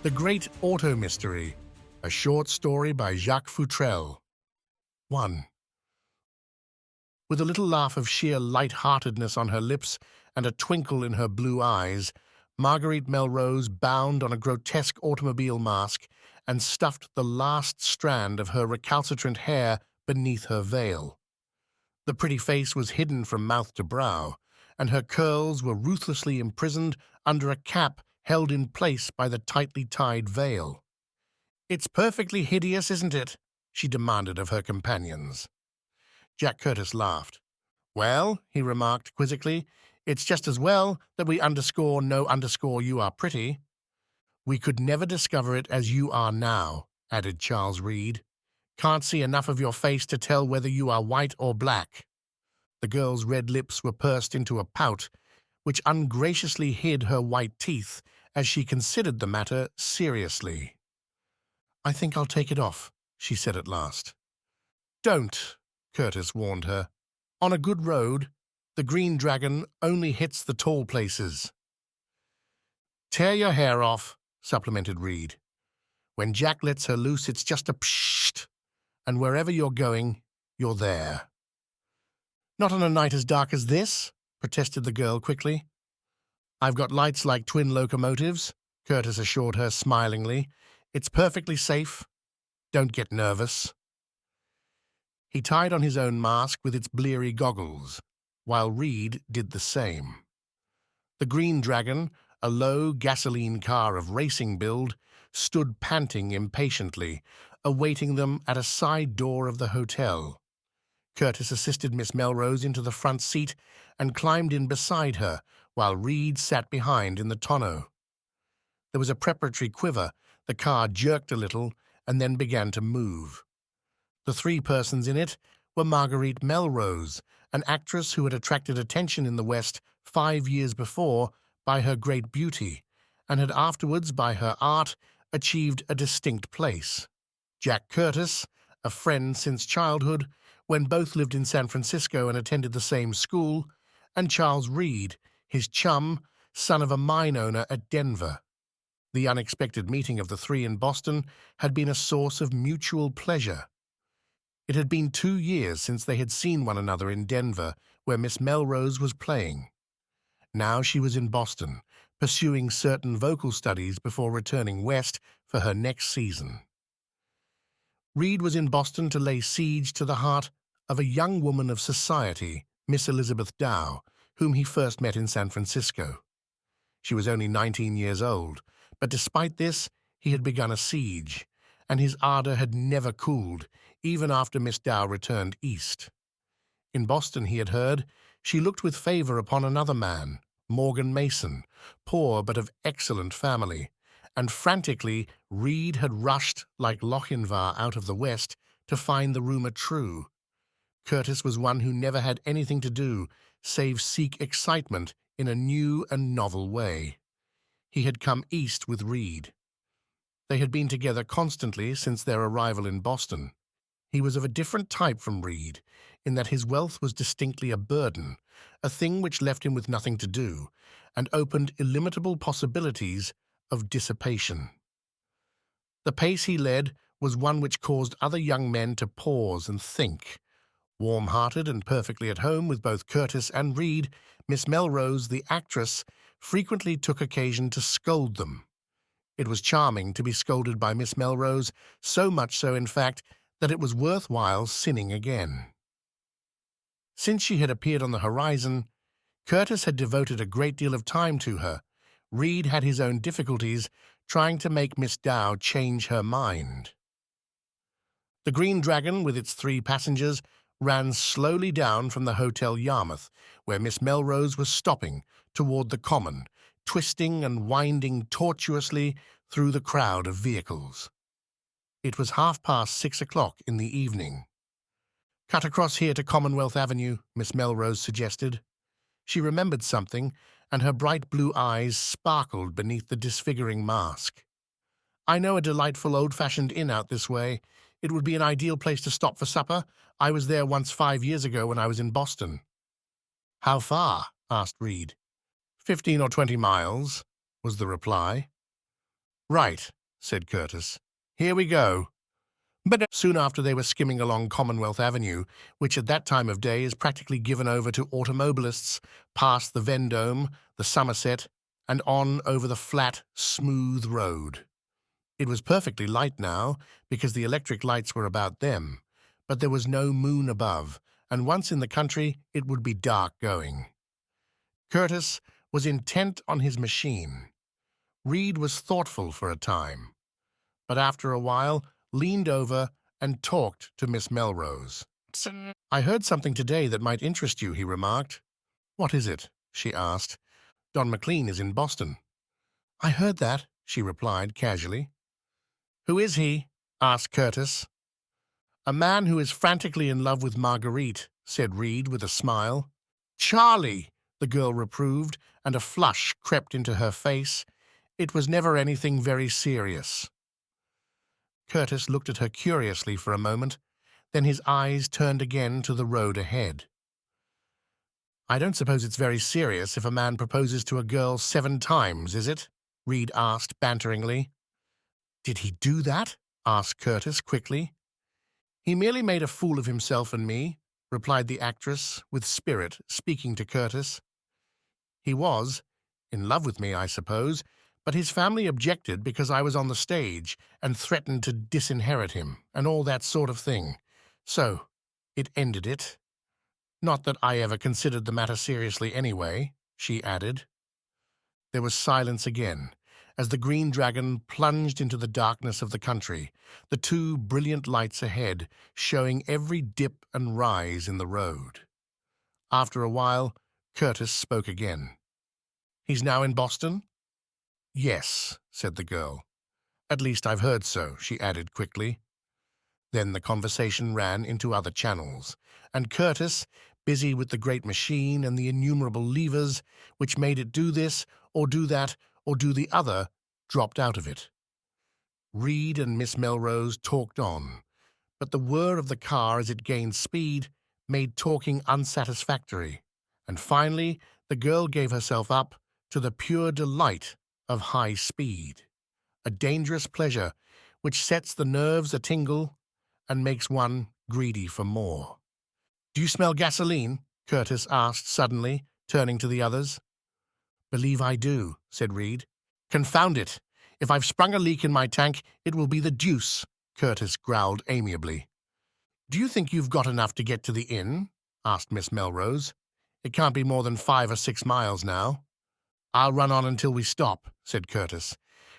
The Great Auto Mystery, a short story by Jacques Futrelle. 1. With a little laugh of sheer light-heartedness on her lips and a twinkle in her blue eyes, Marguerite Melrose bound on a grotesque automobile mask and stuffed the last strand of her recalcitrant hair beneath her veil. The pretty face was hidden from mouth to brow, and her curls were ruthlessly imprisoned under a cap held in place by the tightly tied veil. "It's perfectly hideous, isn't it?" she demanded of her companions. Jack Curtis laughed. "Well," he remarked quizzically, "it's just as well that we underscore no underscore you are pretty." "We could never discover it as you are now," added Charles Reid. "Can't see enough of your face to tell whether you are white or black." The girl's red lips were pursed into a pout, which ungraciously hid her white teeth as she considered the matter seriously. "I think I'll take it off," she said at last. "Don't," Curtis warned her. "On a good road, the green dragon only hits the tall places." "Tear your hair off," supplemented Reid. "When Jack lets her loose, it's just a psht, and wherever you're going, you're there." "Not on a night as dark as this," protested the girl quickly. "I've got lights like twin locomotives," Curtis assured her smilingly. "It's perfectly safe. Don't get nervous." He tied on his own mask with its bleary goggles, while Reid did the same. The Green Dragon, a low gasoline car of racing build, stood panting impatiently, awaiting them at a side door of the hotel. Curtis assisted Miss Melrose into the front seat and climbed in beside her, while Reid sat behind in the tonneau. There was a preparatory quiver, the car jerked a little, and then began to move. The three persons in it were Marguerite Melrose, an actress who had attracted attention in the West 5 years before by her great beauty, and had afterwards, by her art, achieved a distinct place. Jack Curtis, a friend since childhood, when both lived in San Francisco and attended the same school, and Charles Reid, his chum, son of a mine owner at Denver. The unexpected meeting of the three in Boston had been a source of mutual pleasure. It had been 2 years since they had seen one another in Denver, where Miss Melrose was playing. Now she was in Boston, pursuing certain vocal studies before returning west for her next season. Reid was in Boston to lay siege to the heart of a young woman of society, Miss Elizabeth Dow, whom he first met in San Francisco. She was only 19 years old, but despite this, he had begun a siege, and his ardor had never cooled, even after Miss Dow returned east. In Boston, he had heard, she looked with favor upon another man, Morgan Mason, poor but of excellent family, and frantically Reid had rushed like Lochinvar out of the West to find the rumor true. Curtis was one who never had anything to do save seek excitement in a new and novel way. He had come east with Reid. They had been together constantly since their arrival in Boston. He was of a different type from Reid, in that his wealth was distinctly a burden, a thing which left him with nothing to do, and opened illimitable possibilities of dissipation. The pace he led was one which caused other young men to pause and think. Warm-hearted and perfectly at home with both Curtis and Reid, Miss Melrose, the actress, frequently took occasion to scold them. It was charming to be scolded by Miss Melrose, so much so, in fact, that it was worthwhile sinning again. Since she had appeared on the horizon, Curtis had devoted a great deal of time to her. Reid had his own difficulties trying to make Miss Dow change her mind. The Green Dragon, with its 3 passengers, ran slowly down from the Hotel Yarmouth, where Miss Melrose was stopping, toward the Common, twisting and winding tortuously through the crowd of vehicles. It was 6:30 in the evening. "Cut across here to Commonwealth Avenue," Miss Melrose suggested. She remembered something, and her bright blue eyes sparkled beneath the disfiguring mask. "I know a delightful old-fashioned inn out this way. It would be an ideal place to stop for supper. I was there once 5 years ago when I was in Boston." "How far?" asked Reid. 15 or 20 miles, was the reply. "Right. said Curtis. "Here we go." But soon after they were skimming along Commonwealth Avenue, which at that time of day is practically given over to automobilists, past the Vendome, the Somerset, and on over the flat, smooth road. It was perfectly light now, because the electric lights were about them, but there was no moon above, and once in the country it would be dark going. Curtis was intent on his machine. Reid was thoughtful for a time, but after a while leaned over and talked to Miss Melrose. "I heard something today that might interest you," he remarked. "What is it?" she asked. "Don McLean is in Boston." "I heard that," she replied casually. "Who is he?" asked Curtis. "A man who is frantically in love with Marguerite," said Reid with a smile. "Charlie," the girl reproved, and a flush crept into her face. "It was never anything very serious." Curtis looked at her curiously for a moment, then his eyes turned again to the road ahead. "I don't suppose it's very serious if a man proposes to a girl 7 times, is it?" Reid asked banteringly. "Did he do that?" asked Curtis quickly. "He merely made a fool of himself and me," replied the actress, with spirit, speaking to Curtis. "He was in love with me, I suppose, but his family objected because I was on the stage and threatened to disinherit him and all that sort of thing. So it ended it. Not that I ever considered the matter seriously anyway," she added. There was silence again, as the Green Dragon plunged into the darkness of the country, the 2 brilliant lights ahead showing every dip and rise in the road. After a while, Curtis spoke again. "He's now in Boston?" "Yes," said the girl. "At least I've heard so," she added quickly. Then the conversation ran into other channels, and Curtis, busy with the great machine and the innumerable levers which made it do this or do that or do the other, dropped out of it. Reid and Miss Melrose talked on, but the whir of the car as it gained speed made talking unsatisfactory, and finally the girl gave herself up to the pure delight of high speed, a dangerous pleasure which sets the nerves a-tingle and makes one greedy for more. "Do you smell gasoline?" Curtis asked suddenly, turning to the others. "Believe I do," said Reid. "Confound it! If I've sprung a leak in my tank, it will be the deuce," Curtis growled amiably. "Do you think you've got enough to get to the inn?" asked Miss Melrose. "It can't be more than 5 or 6 miles now." "I'll run on until we stop," said Curtis.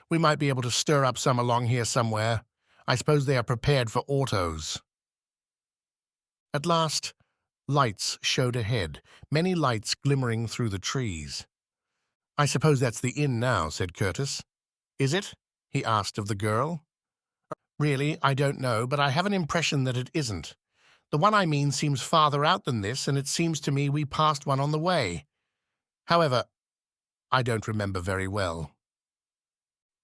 "We might be able to stir up some along here somewhere. I suppose they are prepared for autos." At last, lights showed ahead, many lights glimmering through the trees. "I suppose that's the inn now," said Curtis. "Is it?" he asked of the girl. "Really, I don't know, but I have an impression that it isn't. The one I mean seems farther out than this, and it seems to me we passed one on the way. However, I don't remember very well."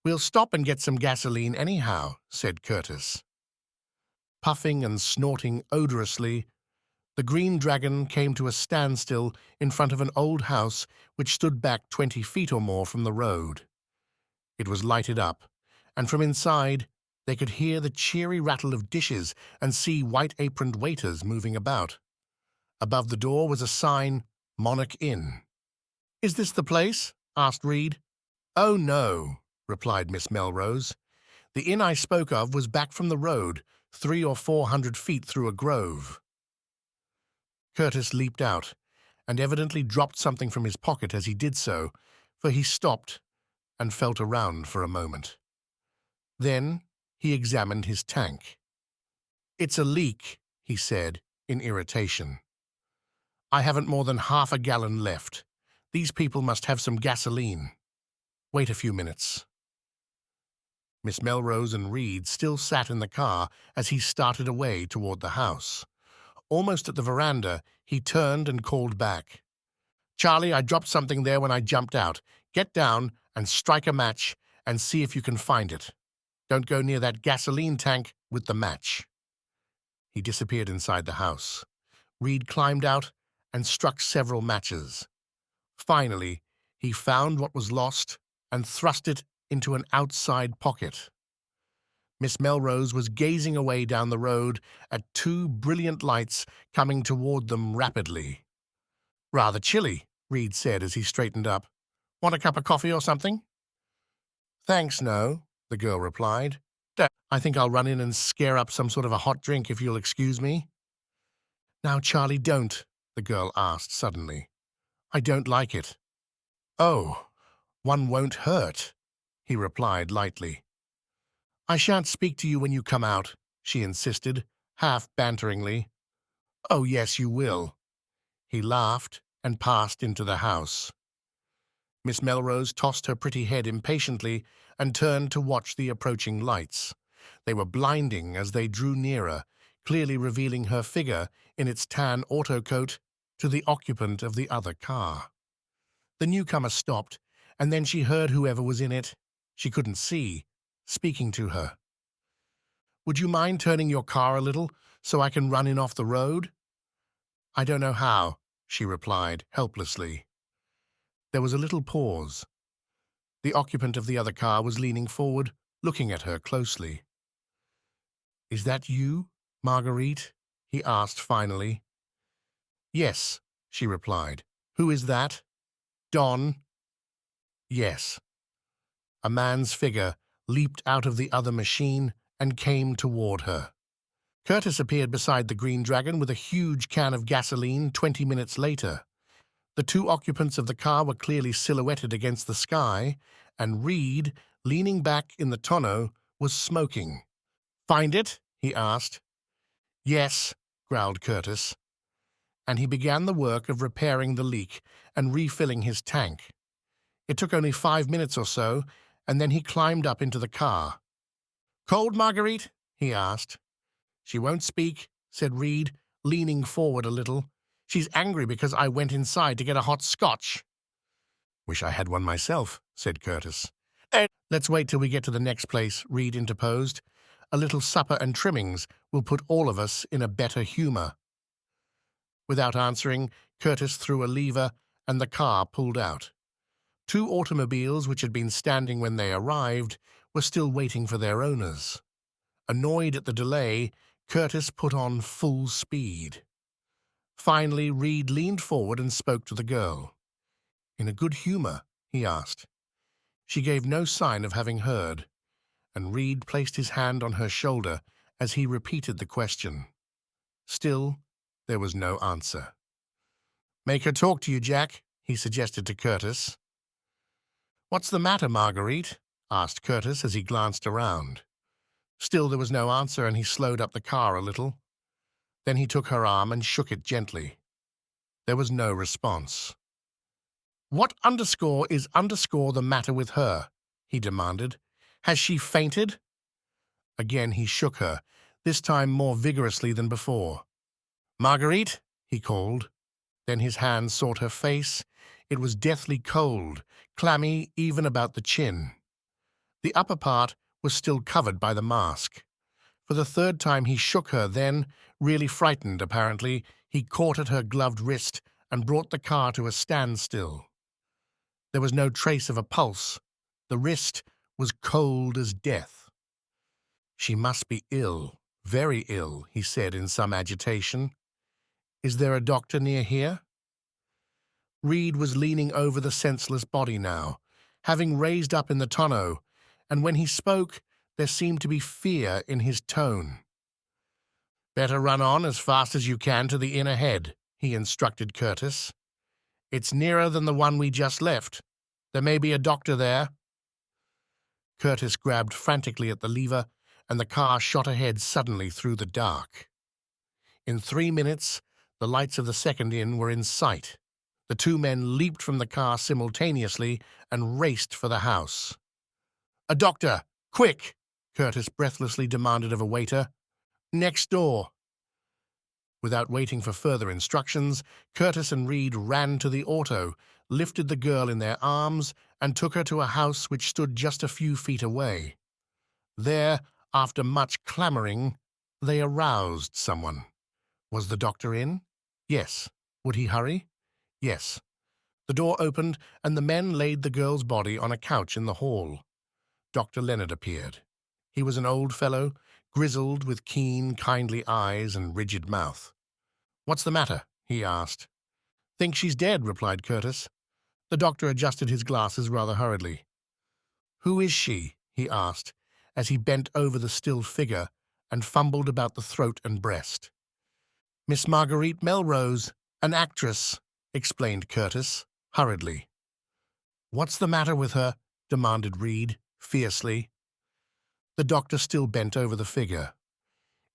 "We'll stop and get some gasoline anyhow," said Curtis. Puffing and snorting odorously, the Green Dragon came to a standstill in front of an old house which stood back 20 feet or more from the road. It was lighted up, and from inside they could hear the cheery rattle of dishes and see white-aproned waiters moving about. Above the door was a sign, "Monarch Inn." "Is this the place?" asked Reid. "Oh, no," replied Miss Melrose. "The inn I spoke of was back from the road, 300 or 400 feet through a grove." Curtis leaped out, and evidently dropped something from his pocket as he did so, for he stopped and felt around for a moment. Then he examined his tank. "It's a leak," he said, in irritation. "I haven't more than half a gallon left. These people must have some gasoline. Wait a few minutes." Miss Melrose and Reid still sat in the car as he started away toward the house. Almost at the veranda, he turned and called back. "Charlie, I dropped something there when I jumped out. Get down and strike a match and see if you can find it. Don't go near that gasoline tank with the match." He disappeared inside the house. Reid climbed out and struck several matches. Finally, he found what was lost and thrust it into an outside pocket. Miss Melrose was gazing away down the road at two brilliant lights coming toward them rapidly. "Rather chilly," Reid said as he straightened up. "Want a cup of coffee or something?" "Thanks, no," the girl replied. "I think I'll run in and scare up some sort of a hot drink if you'll excuse me." "Now, Charlie, don't," the girl asked suddenly. "I don't like it." "Oh, one won't hurt," he replied lightly. "I shan't speak to you when you come out," she insisted, half banteringly. "Oh, yes, you will." He laughed and passed into the house. Miss Melrose tossed her pretty head impatiently and turned to watch the approaching lights. They were blinding as they drew nearer, clearly revealing her figure in its tan auto coat to the occupant of the other car. The newcomer stopped, and then she heard whoever was in it, she couldn't see, speaking to her. "Would you mind turning your car a little so I can run in off the road?" "I don't know how," she replied, helplessly. There was a little pause. The occupant of the other car was leaning forward, looking at her closely. "Is that you, Marguerite?" he asked finally. "Yes," she replied. "Who is that? Don?" "Yes." A man's figure leaped out of the other machine and came toward her. Curtis appeared beside the Green Dragon with a huge can of gasoline 20 minutes later. The two occupants of the car were clearly silhouetted against the sky, and Reid, leaning back in the tonneau, was smoking. "Find it?" he asked. "Yes," growled Curtis. And he began the work of repairing the leak and refilling his tank. It took only 5 minutes or so, and then he climbed up into the car. "Cold, Marguerite?" he asked. "She won't speak," said Reid, leaning forward a little. "She's angry because I went inside to get a hot scotch." "Wish I had one myself," said Curtis. "Let's wait till we get to the next place," Reid interposed. "A little supper and trimmings will put all of us in a better humor." Without answering, Curtis threw a lever, and the car pulled out. Two automobiles, which had been standing when they arrived, were still waiting for their owners. Annoyed at the delay, Curtis put on full speed. Finally, Reid leaned forward and spoke to the girl. "In a good humor?" he asked. She gave no sign of having heard, and Reid placed his hand on her shoulder as he repeated the question. Still, there was no answer. "Make her talk to you, Jack," he suggested to Curtis. "What's the matter, Marguerite?" asked Curtis as he glanced around. Still there was no answer, and he slowed up the car a little. Then he took her arm and shook it gently. There was no response. "What is the matter with her?" he demanded. "Has she fainted?" Again he shook her, this time more vigorously than before. "Marguerite," he called. Then his hand sought her face. It was deathly cold, clammy even about the chin. The upper part was still covered by the mask. For the third time he shook her, then, really frightened apparently, he caught at her gloved wrist and brought the car to a standstill. There was no trace of a pulse. The wrist was cold as death. "She must be ill, very ill," he said in some agitation. "Is there a doctor near here?" Reid was leaning over the senseless body now, having raised up in the tonneau, and when he spoke, there seemed to be fear in his tone. "Better run on as fast as you can to the inner head," he instructed Curtis. "It's nearer than the one we just left. There may be a doctor there." Curtis grabbed frantically at the lever, and the car shot ahead suddenly through the dark. In 3 minutes, the lights of the second inn were in sight. The two men leaped from the car simultaneously and raced for the house. "A doctor! Quick!" Curtis breathlessly demanded of a waiter. "Next door." Without waiting for further instructions, Curtis and Reid ran to the auto, lifted the girl in their arms, and took her to a house which stood just a few feet away. There, after much clamoring, they aroused someone. Was the doctor in? Yes. Would he hurry? Yes. The door opened, and the men laid the girl's body on a couch in the hall. Dr. Leonard appeared. He was an old fellow, grizzled with keen, kindly eyes and rigid mouth. "What's the matter?" he asked. "Think she's dead," replied Curtis. The doctor adjusted his glasses rather hurriedly. "Who is she?" he asked, as he bent over the still figure and fumbled about the throat and breast. "Miss Marguerite Melrose, an actress," explained Curtis, hurriedly. "What's the matter with her?" demanded Reid, fiercely. The doctor still bent over the figure.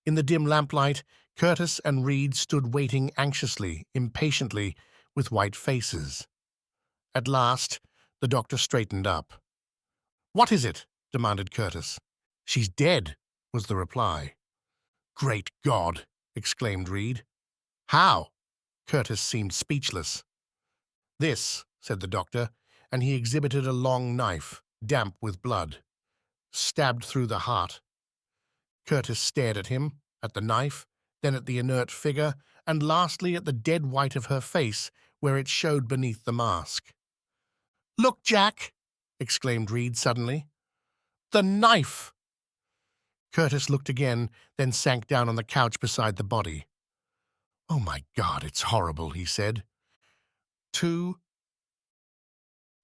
In the dim lamplight, Curtis and Reid stood waiting anxiously, impatiently, with white faces. At last, the doctor straightened up. "What is it?" demanded Curtis. "She's dead," was the reply. "Great God!" exclaimed Reid. "How?" Curtis seemed speechless. "This," said the doctor, and he exhibited a long knife, damp with blood, stabbed through the heart. Curtis stared at him, at the knife, then at the inert figure, and lastly at the dead white of her face where it showed beneath the mask. "Look, Jack!" exclaimed Reid suddenly. "The knife!" Curtis looked again, then sank down on the couch beside the body. "Oh, my God, it's horrible," he said. To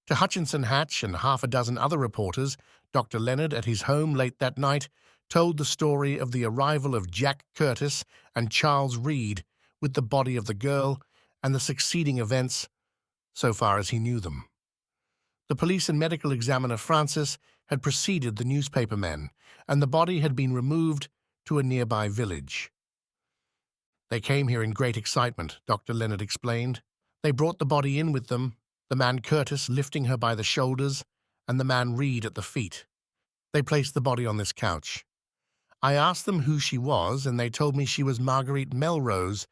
Hutchinson Hatch and half a dozen other reporters, Dr. Leonard, at his home late that night, told the story of the arrival of Jack Curtis and Charles Reid with the body of the girl and the succeeding events, so far as he knew them. The police and medical examiner Francis had preceded the newspaper men, and the body had been removed to a nearby village. "They came here in great excitement," Dr. Leonard explained. "They brought the body in with them, the man Curtis lifting her by the shoulders, and the man Reid at the feet. They placed the body on this couch. I asked them who she was, and they told me she was Marguerite Melrose,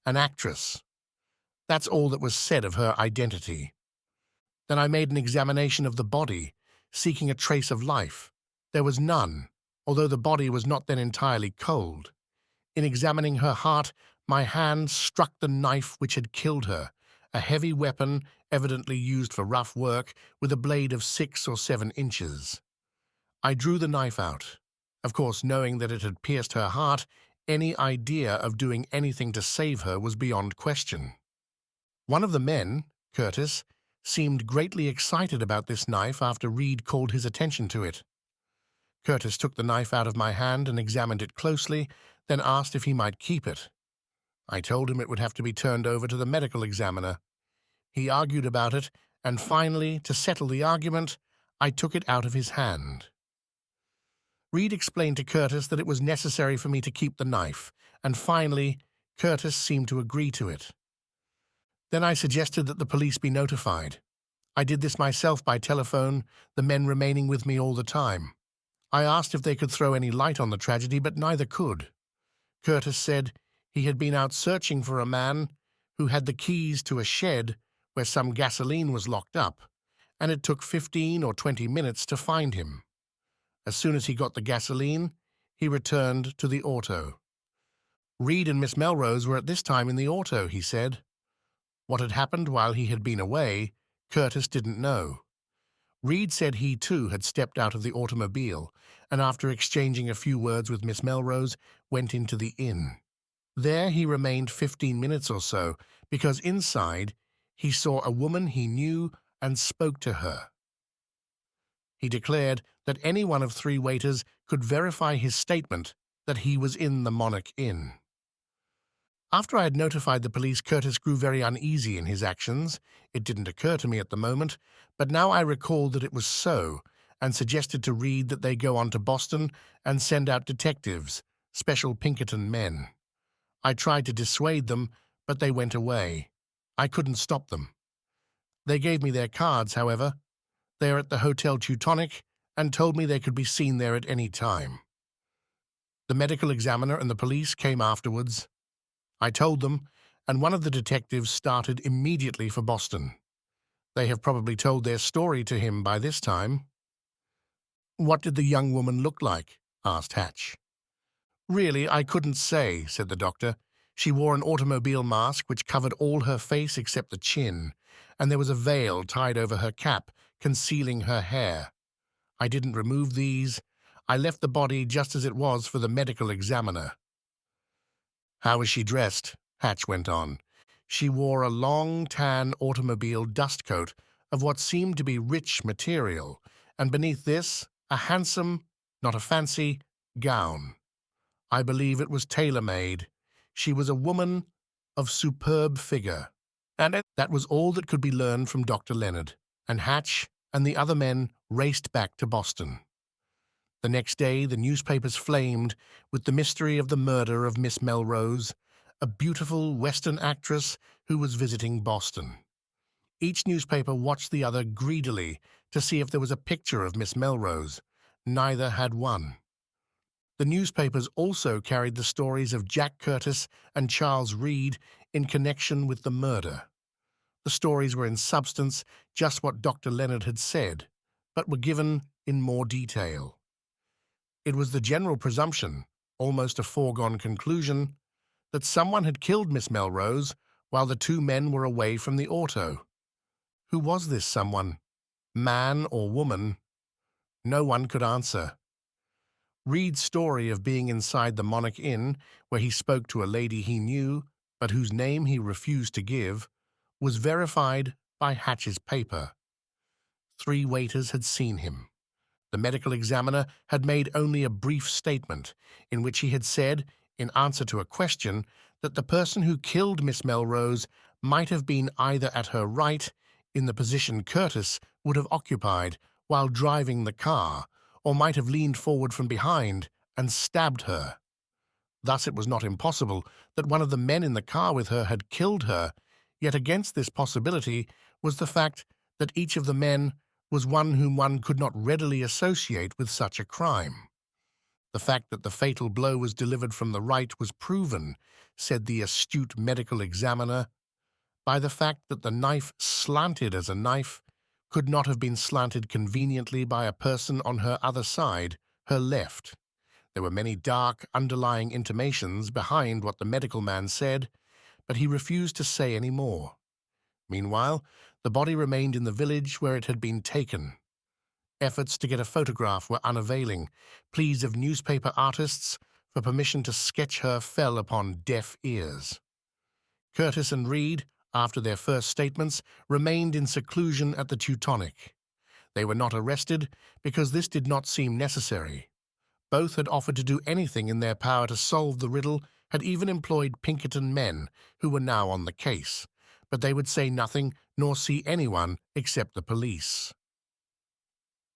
an actress. That's all that was said of her identity. Then I made an examination of the body, seeking a trace of life. There was none, although the body was not then entirely cold. In examining her heart, my hand struck the knife which had killed her, a heavy weapon evidently used for rough work, with a blade of 6 or 7 inches. I drew the knife out. Of course, knowing that it had pierced her heart, any idea of doing anything to save her was beyond question. One of the men, Curtis, seemed greatly excited about this knife after Reid called his attention to it. Curtis took the knife out of my hand and examined it closely, then asked if he might keep it. I told him it would have to be turned over to the medical examiner. He argued about it, and finally, to settle the argument, I took it out of his hand. Reid explained to Curtis that it was necessary for me to keep the knife, and finally, Curtis seemed to agree to it. Then I suggested that the police be notified. I did this myself by telephone, the men remaining with me all the time. I asked if they could throw any light on the tragedy, but neither could. Curtis said he had been out searching for a man who had the keys to a shed where some gasoline was locked up, and it took 15 or 20 minutes to find him. As soon as he got the gasoline, he returned to the auto. Reid and Miss Melrose were at this time in the auto, he said. What had happened while he had been away, Curtis didn't know. Reid said he too had stepped out of the automobile, and after exchanging a few words with Miss Melrose, went into the inn. There he remained 15 minutes or so, because inside he saw a woman he knew and spoke to her. He declared that any one of 3 waiters could verify his statement that he was in the Monarch Inn. After I had notified the police, Curtis grew very uneasy in his actions. It didn't occur to me at the moment, but now I recalled that it was so, and suggested to Reid that they go on to Boston and send out detectives, special Pinkerton men. I tried to dissuade them, but they went away. I couldn't stop them. They gave me their cards, however. They are at the Hotel Teutonic, and told me they could be seen there at any time. The medical examiner and the police came afterwards. I told them, and one of the detectives started immediately for Boston. They have probably told their story to him by this time. "What did the young woman look like?" asked Hatch. "Really, I couldn't say," said the doctor. "She wore an automobile mask which covered all her face except the chin, and there was a veil tied over her cap, concealing her hair. I didn't remove these. I left the body just as it was for the medical examiner." "How was she dressed?" Hatch went on. "She wore a long, tan automobile dust coat of what seemed to be rich material, and beneath this, a handsome, not a fancy, gown. I believe it was tailor-made. She was a woman of superb figure." And that was all that could be learned from Dr. Leonard, and Hatch and the other men raced back to Boston. The next day, the newspapers flamed with the mystery of the murder of Miss Melrose, a beautiful Western actress who was visiting Boston. Each newspaper watched the other greedily to see if there was a picture of Miss Melrose. Neither had one. The newspapers also carried the stories of Jack Curtis and Charles Reid in connection with the murder. The stories were in substance just what Dr. Leonard had said, but were given in more detail. It was the general presumption, almost a foregone conclusion, that someone had killed Miss Melrose while the two men were away from the auto. Who was this someone? Man or woman? No one could answer. Reid's story of being inside the Monarch Inn, where he spoke to a lady he knew, but whose name he refused to give, was verified by Hatch's paper. 3 waiters had seen him. The medical examiner had made only a brief statement, in which he had said, in answer to a question, that the person who killed Miss Melrose might have been either at her right, in the position Curtis would have occupied while driving the car, or might have leaned forward from behind and stabbed her. Thus it was not impossible that one of the men in the car with her had killed her, yet against this possibility was the fact that each of the men was one whom one could not readily associate with such a crime. The fact that the fatal blow was delivered from the right was proven, said the astute medical examiner, by the fact that the knife slanted as a knife could not have been slanted conveniently by a person on her other side, her left. There were many dark, underlying intimations behind what the medical man said, but he refused to say any more. Meanwhile, the body remained in the village where it had been taken. Efforts to get a photograph were unavailing. Pleas of newspaper artists for permission to sketch her fell upon deaf ears. Curtis and Reid, after their first statements, remained in seclusion at the Teutonic. They were not arrested because this did not seem necessary. Both had offered to do anything in their power to solve the riddle, had even employed Pinkerton men, who were now on the case, but they would say nothing nor see anyone except the police.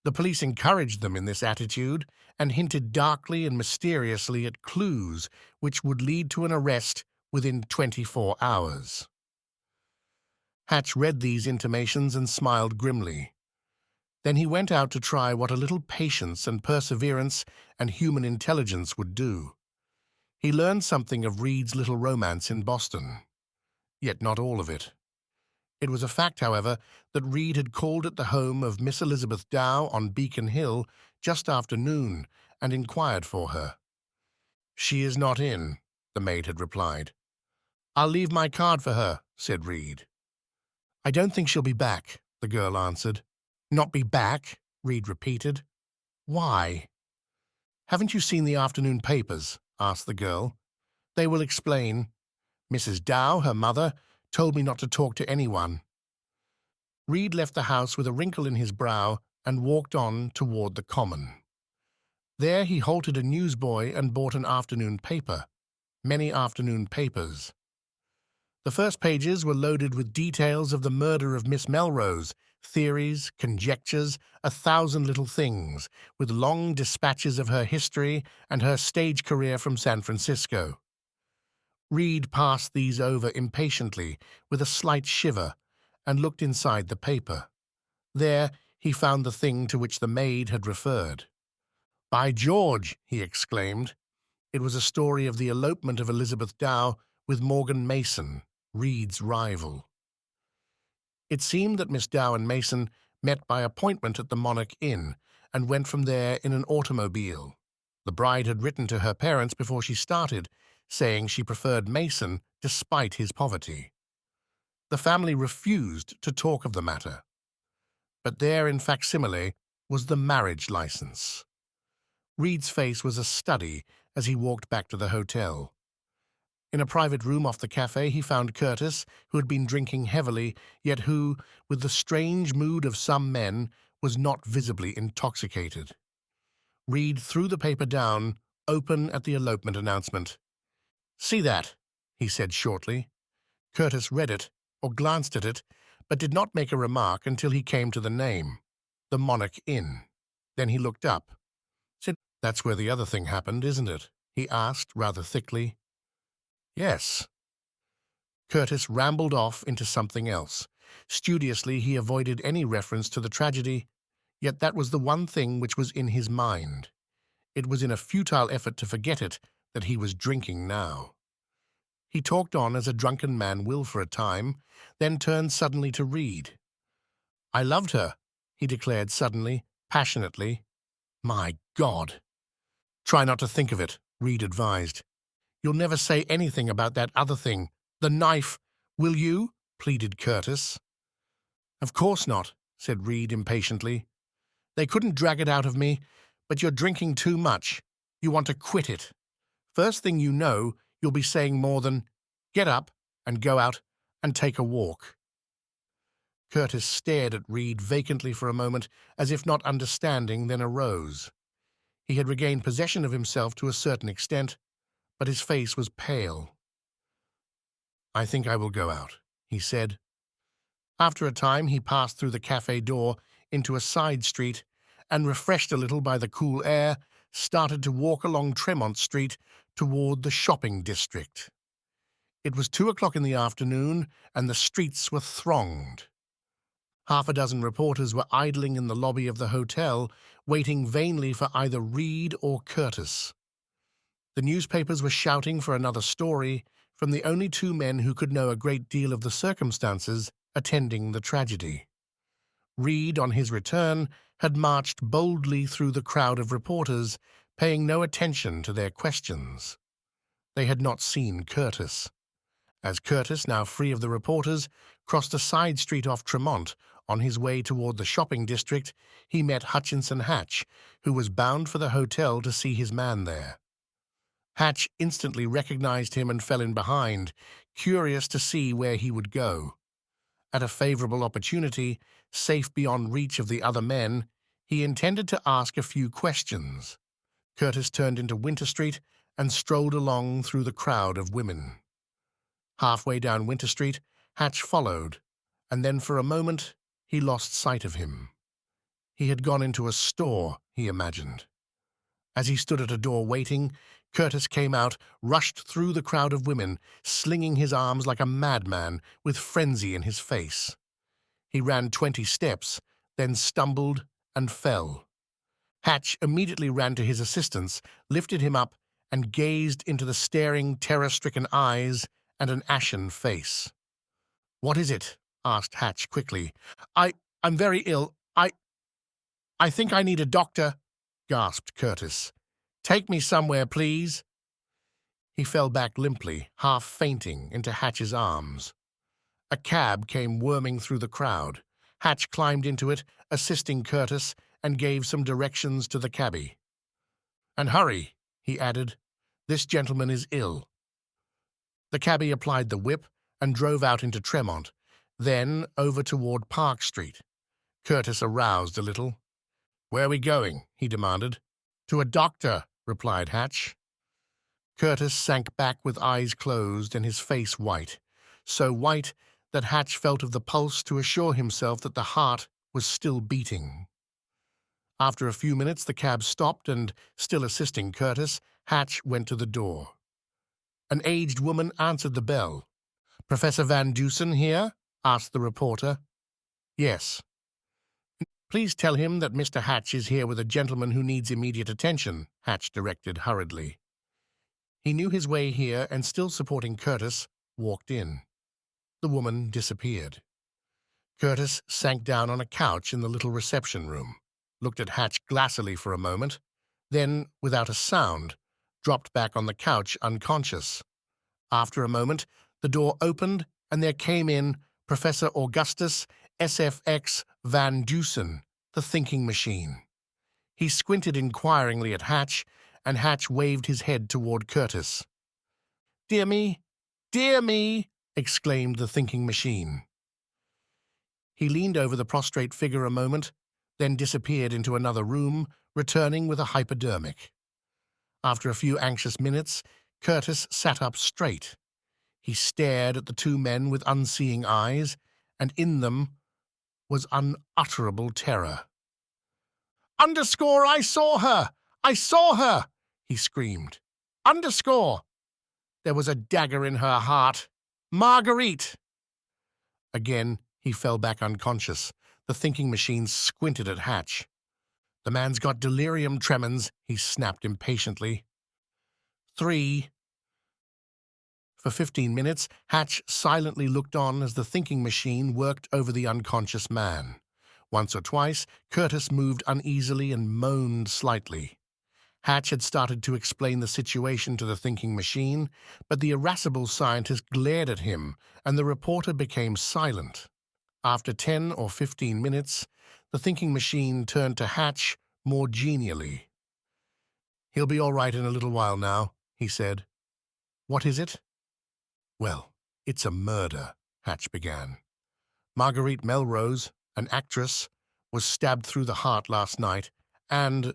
The police encouraged them in this attitude and hinted darkly and mysteriously at clues which would lead to an arrest within 24 hours. Hatch read these intimations and smiled grimly. Then he went out to try what a little patience and perseverance and human intelligence would do. He learned something of Reid's little romance in Boston, yet not all of it. It was a fact, however, that Reid had called at the home of Miss Elizabeth Dow on Beacon Hill just after noon and inquired for her. "She is not in," the maid had replied. "I'll leave my card for her," said Reid. "I don't think she'll be back," the girl answered. "Not be back?" Reid repeated. "Why?" "Haven't you seen the afternoon papers?" asked the girl. "They will explain. Mrs. Dow, her mother, told me not to talk to anyone." Reid left the house with a wrinkle in his brow and walked on toward the common. There he halted a newsboy and bought an afternoon paper. Many afternoon papers. The first pages were loaded with details of the murder of Miss Melrose, theories, conjectures, 1,000 little things, with long dispatches of her history and her stage career from San Francisco. Reid passed these over impatiently, with a slight shiver, and looked inside the paper. There he found the thing to which the maid had referred. "By George!" he exclaimed. It was a story of the elopement of Elizabeth Dow with Morgan Mason, Reid's rival. It seemed that Miss Dow and Mason met by appointment at the Monarch Inn and went from there in an automobile. The bride had written to her parents before she started, saying she preferred Mason despite his poverty. The family refused to talk of the matter. But there in facsimile was the marriage license. Reid's face was a study as he walked back to the hotel. In a private room off the cafe, he found Curtis, who had been drinking heavily, yet who, with the strange mood of some men, was not visibly intoxicated. Reid threw the paper down, open at the elopement announcement. "See that?" he said shortly. Curtis read it, or glanced at it, but did not make a remark until he came to the name, the Monarch Inn. Then he looked up. "That's where the other thing happened, isn't it?" he asked, rather thickly. "Yes." Curtis rambled off into something else. Studiously, he avoided any reference to the tragedy, yet that was the one thing which was in his mind. It was in a futile effort to forget it that he was drinking now. He talked on as a drunken man will for a time, then turned suddenly to Reid. "I loved her," he declared suddenly, passionately. "My God!" "Try not to think of it," Reid advised. "You'll never say anything about that other thing, the knife, will you?" pleaded Curtis. "Of course not," said Reid impatiently. "They couldn't drag it out of me, but you're drinking too much. You want to quit it. First thing you know, you'll be saying more than, 'Get up and go out and take a walk.'" Curtis stared at Reid vacantly for a moment, as if not understanding, then arose. He had regained possession of himself to a certain extent, but his face was pale. "I think I will go out," he said. After a time, he passed through the cafe door into a side street and, refreshed a little by the cool air, started to walk along Tremont Street toward the shopping district. It was 2 o'clock in the afternoon, and the streets were thronged. Half a dozen reporters were idling in the lobby of the hotel, waiting vainly for either Reid or Curtis. The newspapers were shouting for another story from the only two men who could know a great deal of the circumstances attending the tragedy. Reid, on his return, had marched boldly through the crowd of reporters, paying no attention to their questions. They had not seen Curtis. As Curtis, now free of the reporters, crossed a side street off Tremont on his way toward the shopping district, he met Hutchinson Hatch, who was bound for the hotel to see his man there. Hatch instantly recognized him and fell in behind, curious to see where he would go. At a favorable opportunity, safe beyond reach of the other men, he intended to ask a few questions. Curtis turned into Winter Street and strolled along through the crowd of women. Halfway down Winter Street, Hatch followed, and then for a moment he lost sight of him. He had gone into a store, he imagined. As he stood at a door waiting, Curtis came out, rushed through the crowd of women, slinging his arms like a madman, with frenzy in his face. He ran 20 steps, then stumbled and fell. Hatch immediately ran to his assistance, lifted him up, and gazed into the staring, terror-stricken eyes and an ashen face. "What is it?" asked Hatch quickly. I'm very ill. I think I need a doctor," gasped Curtis. "Take me somewhere, please." He fell back limply, half fainting, into Hatch's arms. A cab came whirming through the crowd. Hatch climbed into it, assisting Curtis, and gave some directions to the cabby. "And hurry," he added. "This gentleman is ill." The cabby applied the whip and drove out into Tremont, then over toward Park Street. Curtis aroused a little. "Where are we going?" he demanded. "To a doctor," replied Hatch. Curtis sank back with eyes closed and his face white, so white that Hatch felt of the pulse to assure himself that the heart was still beating. After a few minutes, the cab stopped, and, still assisting Curtis, Hatch went to the door. An aged woman answered the bell. "Professor Van Dusen here?" asked the reporter. "Yes." "Please tell him that Mr. Hatch is here with a gentleman who needs immediate attention," Hatch directed hurriedly. He knew his way here, and, still supporting Curtis, walked in. The woman disappeared. Curtis sank down on a couch in the little reception room, looked at Hatch glassily for a moment, then, without a sound, dropped back on the couch unconscious. After a moment, the door opened, and there came in Professor Augustus SFX Van Dusen, the thinking machine. He squinted inquiringly at Hatch, and Hatch waved his head toward Curtis. "Dear me! Dear me!" exclaimed the thinking machine. He leaned over the prostrate figure a moment, then disappeared into another room, returning with a hypodermic. After a few anxious minutes, Curtis sat up straight. He stared at the two men with unseeing eyes, and in them was unutterable terror. "Underscore, I saw her! I saw her!" he screamed. "Underscore! There was a dagger in her heart. Marguerite!" Again, he fell back unconscious. The thinking machine squinted at Hatch. "The man's got delirium tremens," he snapped impatiently. 3. For 15 minutes, Hatch silently looked on as the thinking machine worked over the unconscious man. Once or twice, Curtis moved uneasily and moaned slightly. Hatch had started to explain the situation to the thinking machine, but the irascible scientist glared at him, and the reporter became silent. After 10 or 15 minutes, the thinking machine turned to Hatch more genially. "He'll be all right in a little while now," he said. "What is it?" "Well, it's a murder," Hatch began. "Marguerite Melrose, an actress, was stabbed through the heart last night, and—"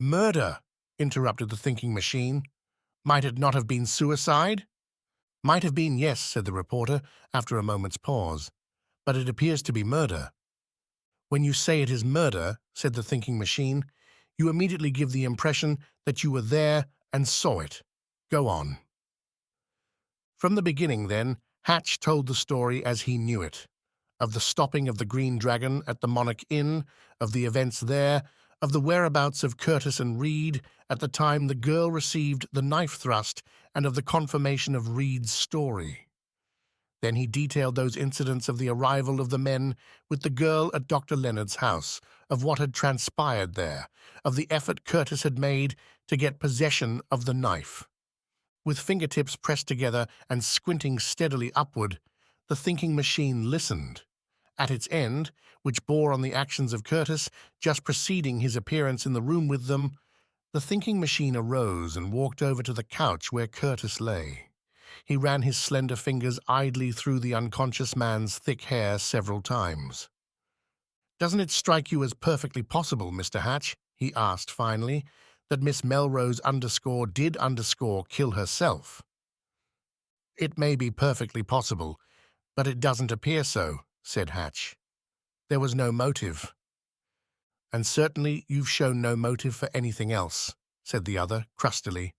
"Murder," interrupted the thinking machine. "Might it not have been suicide?" "Might have been, yes," said the reporter, after a moment's pause. "But it appears to be murder." "When you say it is murder," said the thinking machine, "you immediately give the impression that you were there and saw it. Go on." From the beginning, then, Hatch told the story as he knew it, of the stopping of the Green Dragon at the Monarch Inn, of the events there, of the whereabouts of Curtis and Reid at the time the girl received the knife thrust, and of the confirmation of Reid's story. Then he detailed those incidents of the arrival of the men with the girl at Dr. Leonard's house, of what had transpired there, of the effort Curtis had made to get possession of the knife. With fingertips pressed together and squinting steadily upward, the thinking machine listened. At its end, which bore on the actions of Curtis just preceding his appearance in the room with them, the thinking machine arose and walked over to the couch where Curtis lay. He ran his slender fingers idly through the unconscious man's thick hair several times. "Doesn't it strike you as perfectly possible, Mr. Hatch," he asked finally, "that Miss Melrose did kill herself?" "It may be perfectly possible, but it doesn't appear so," said Hatch. "There was no motive." "And certainly you've shown no motive for anything else," said the other, crustily.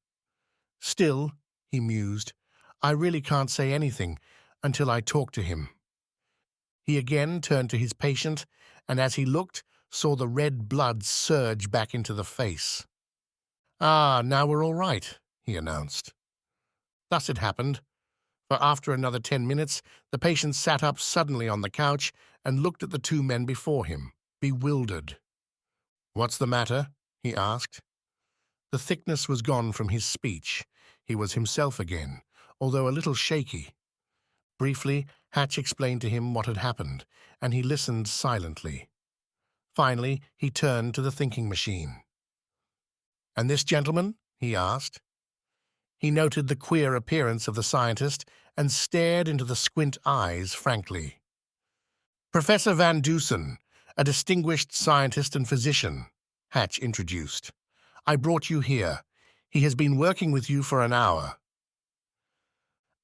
"Still," he mused, "I really can't say anything until I talk to him." He again turned to his patient, and as he looked, saw the red blood surge back into the face. "Ah, now we're all right," he announced. Thus it happened, for after another 10 minutes, the patient sat up suddenly on the couch and looked at the two men before him, bewildered. "What's the matter?" he asked. The thickness was gone from his speech. He was himself again, although a little shaky. Briefly, Hatch explained to him what had happened, and he listened silently. Finally, he turned to the thinking machine. "And this gentleman?" he asked. He noted the queer appearance of the scientist and stared into the squint eyes frankly. "Professor Van Dusen, a distinguished scientist and physician," Hatch introduced. "I brought you here. He has been working with you for an hour."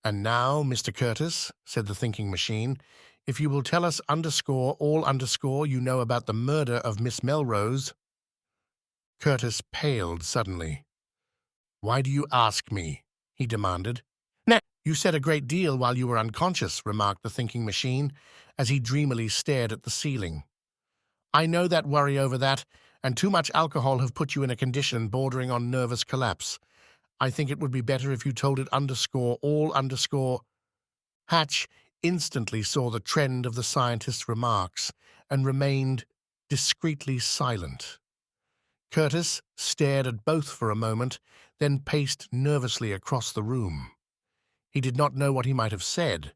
"And now, Mr. Curtis," said the thinking machine, "if you will tell us all you know about the murder of Miss Melrose." Curtis paled suddenly. "Why do you ask me?" he demanded. "Nah, you said a great deal while you were unconscious," remarked the thinking machine, as he dreamily stared at the ceiling. "I know that worry over that, and too much alcohol have put you in a condition bordering on nervous collapse. I think it would be better if you told it all. Hatch instantly saw the trend of the scientist's remarks and remained discreetly silent. Curtis stared at both for a moment, then paced nervously across the room. He did not know what he might have said.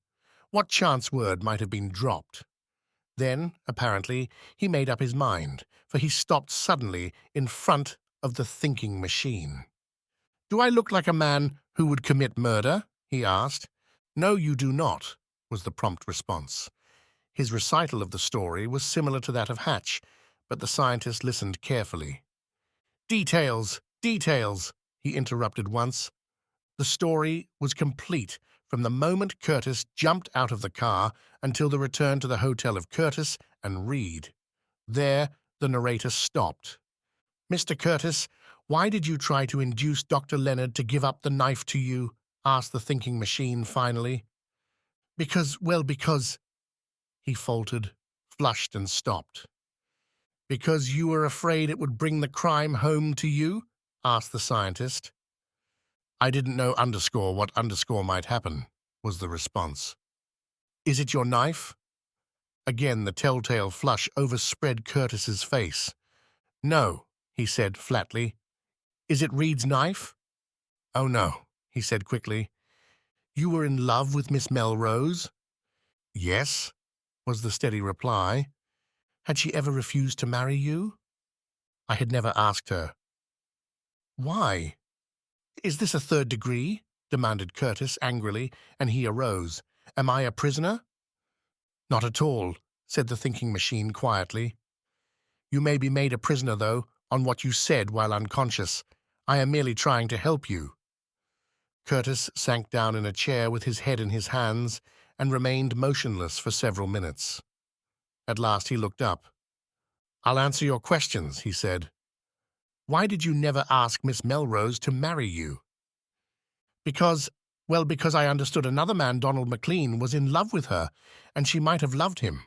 What chance word might have been dropped? Then, apparently, he made up his mind, for he stopped suddenly in front of the thinking machine. "Do I look like a man who would commit murder?" he asked. "No, you do not," was the prompt response. His recital of the story was similar to that of Hatch, but the scientist listened carefully. "Details, details," he interrupted once. The story was complete from the moment Curtis jumped out of the car until the return to the hotel of Curtis and Reid. There, the narrator stopped. "Mr. Curtis, why did you try to induce Dr. Leonard to give up the knife to you?" asked the thinking machine finally. Because, he faltered, flushed and stopped. "Because you were afraid it would bring the crime home to you?" asked the scientist. "I didn't know what might happen," was the response. "Is it your knife?" Again the telltale flush overspread Curtis's face. "No," he said flatly. "Is it Reed's knife?" "Oh, no," he said quickly. "You were in love with Miss Melrose?" "Yes," was the steady reply. "Had she ever refused to marry you?" "I had never asked her." "Why? Is this a third degree?" demanded Curtis angrily, and he arose. "Am I a prisoner?" "Not at all," said the thinking machine quietly. "You may be made a prisoner, though, on what you said while unconscious. I am merely trying to help you." Curtis sank down in a chair with his head in his hands and remained motionless for several minutes. At last he looked up. "I'll answer your questions," he said. "Why did you never ask Miss Melrose to marry you?" Because I understood another man, Donald McLean, was in love with her, and she might have loved him.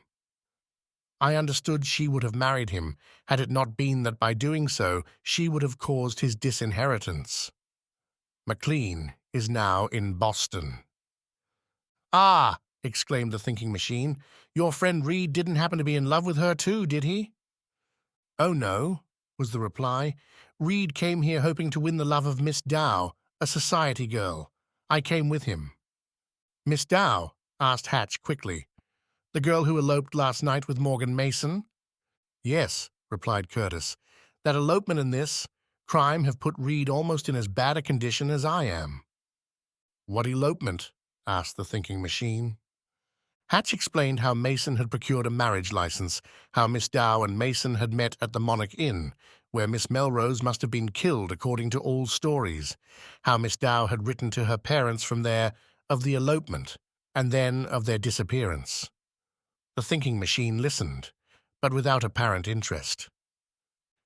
I understood she would have married him, had it not been that by doing so she would have caused his disinheritance. McLean is now in Boston." "Ah!" exclaimed the thinking machine. "Your friend Reed didn't happen to be in love with her too, did he?" "Oh, no," was the reply. "Reed came here hoping to win the love of Miss Dow, a society girl. I came with him." "Miss Dow?" asked Hatch quickly. "The girl who eloped last night with Morgan Mason?" "Yes," replied Curtis. "That elopement and this crime have put Reed almost in as bad a condition as I am." "What elopement?" asked the thinking machine. Hatch explained how Mason had procured a marriage license, how Miss Dow and Mason had met at the Monarch Inn, where Miss Melrose must have been killed according to all stories, how Miss Dow had written to her parents from there of the elopement, and then of their disappearance. The thinking machine listened, but without apparent interest.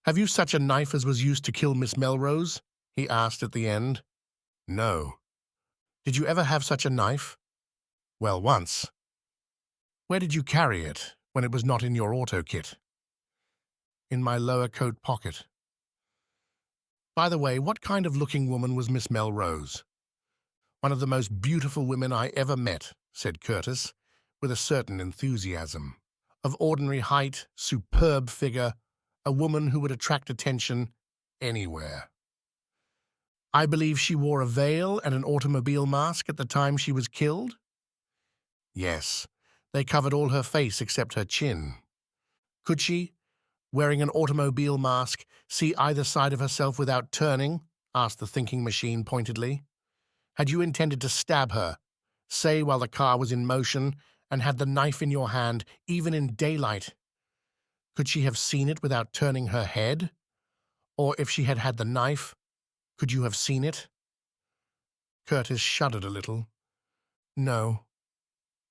"Have you such a knife as was used to kill Miss Melrose?" he asked at the end. "No." "Did you ever have such a knife?" "Well, once." "Where did you carry it when it was not in your auto kit?" "In my lower coat pocket." "By the way, what kind of looking woman was Miss Melrose?" "One of the most beautiful women I ever met," said Curtis, with a certain enthusiasm. "Of ordinary height, superb figure, a woman who would attract attention anywhere." "I believe she wore a veil and an automobile mask at the time she was killed?" "Yes. They covered all her face except her chin." "Could she, wearing an automobile mask, see either side of herself without turning?" asked the thinking machine pointedly. "Had you intended to stab her, say while the car was in motion, and had the knife in your hand, even in daylight, could she have seen it without turning her head? Or if she had had the knife, could you have seen it?" Curtis shuddered a little. "No,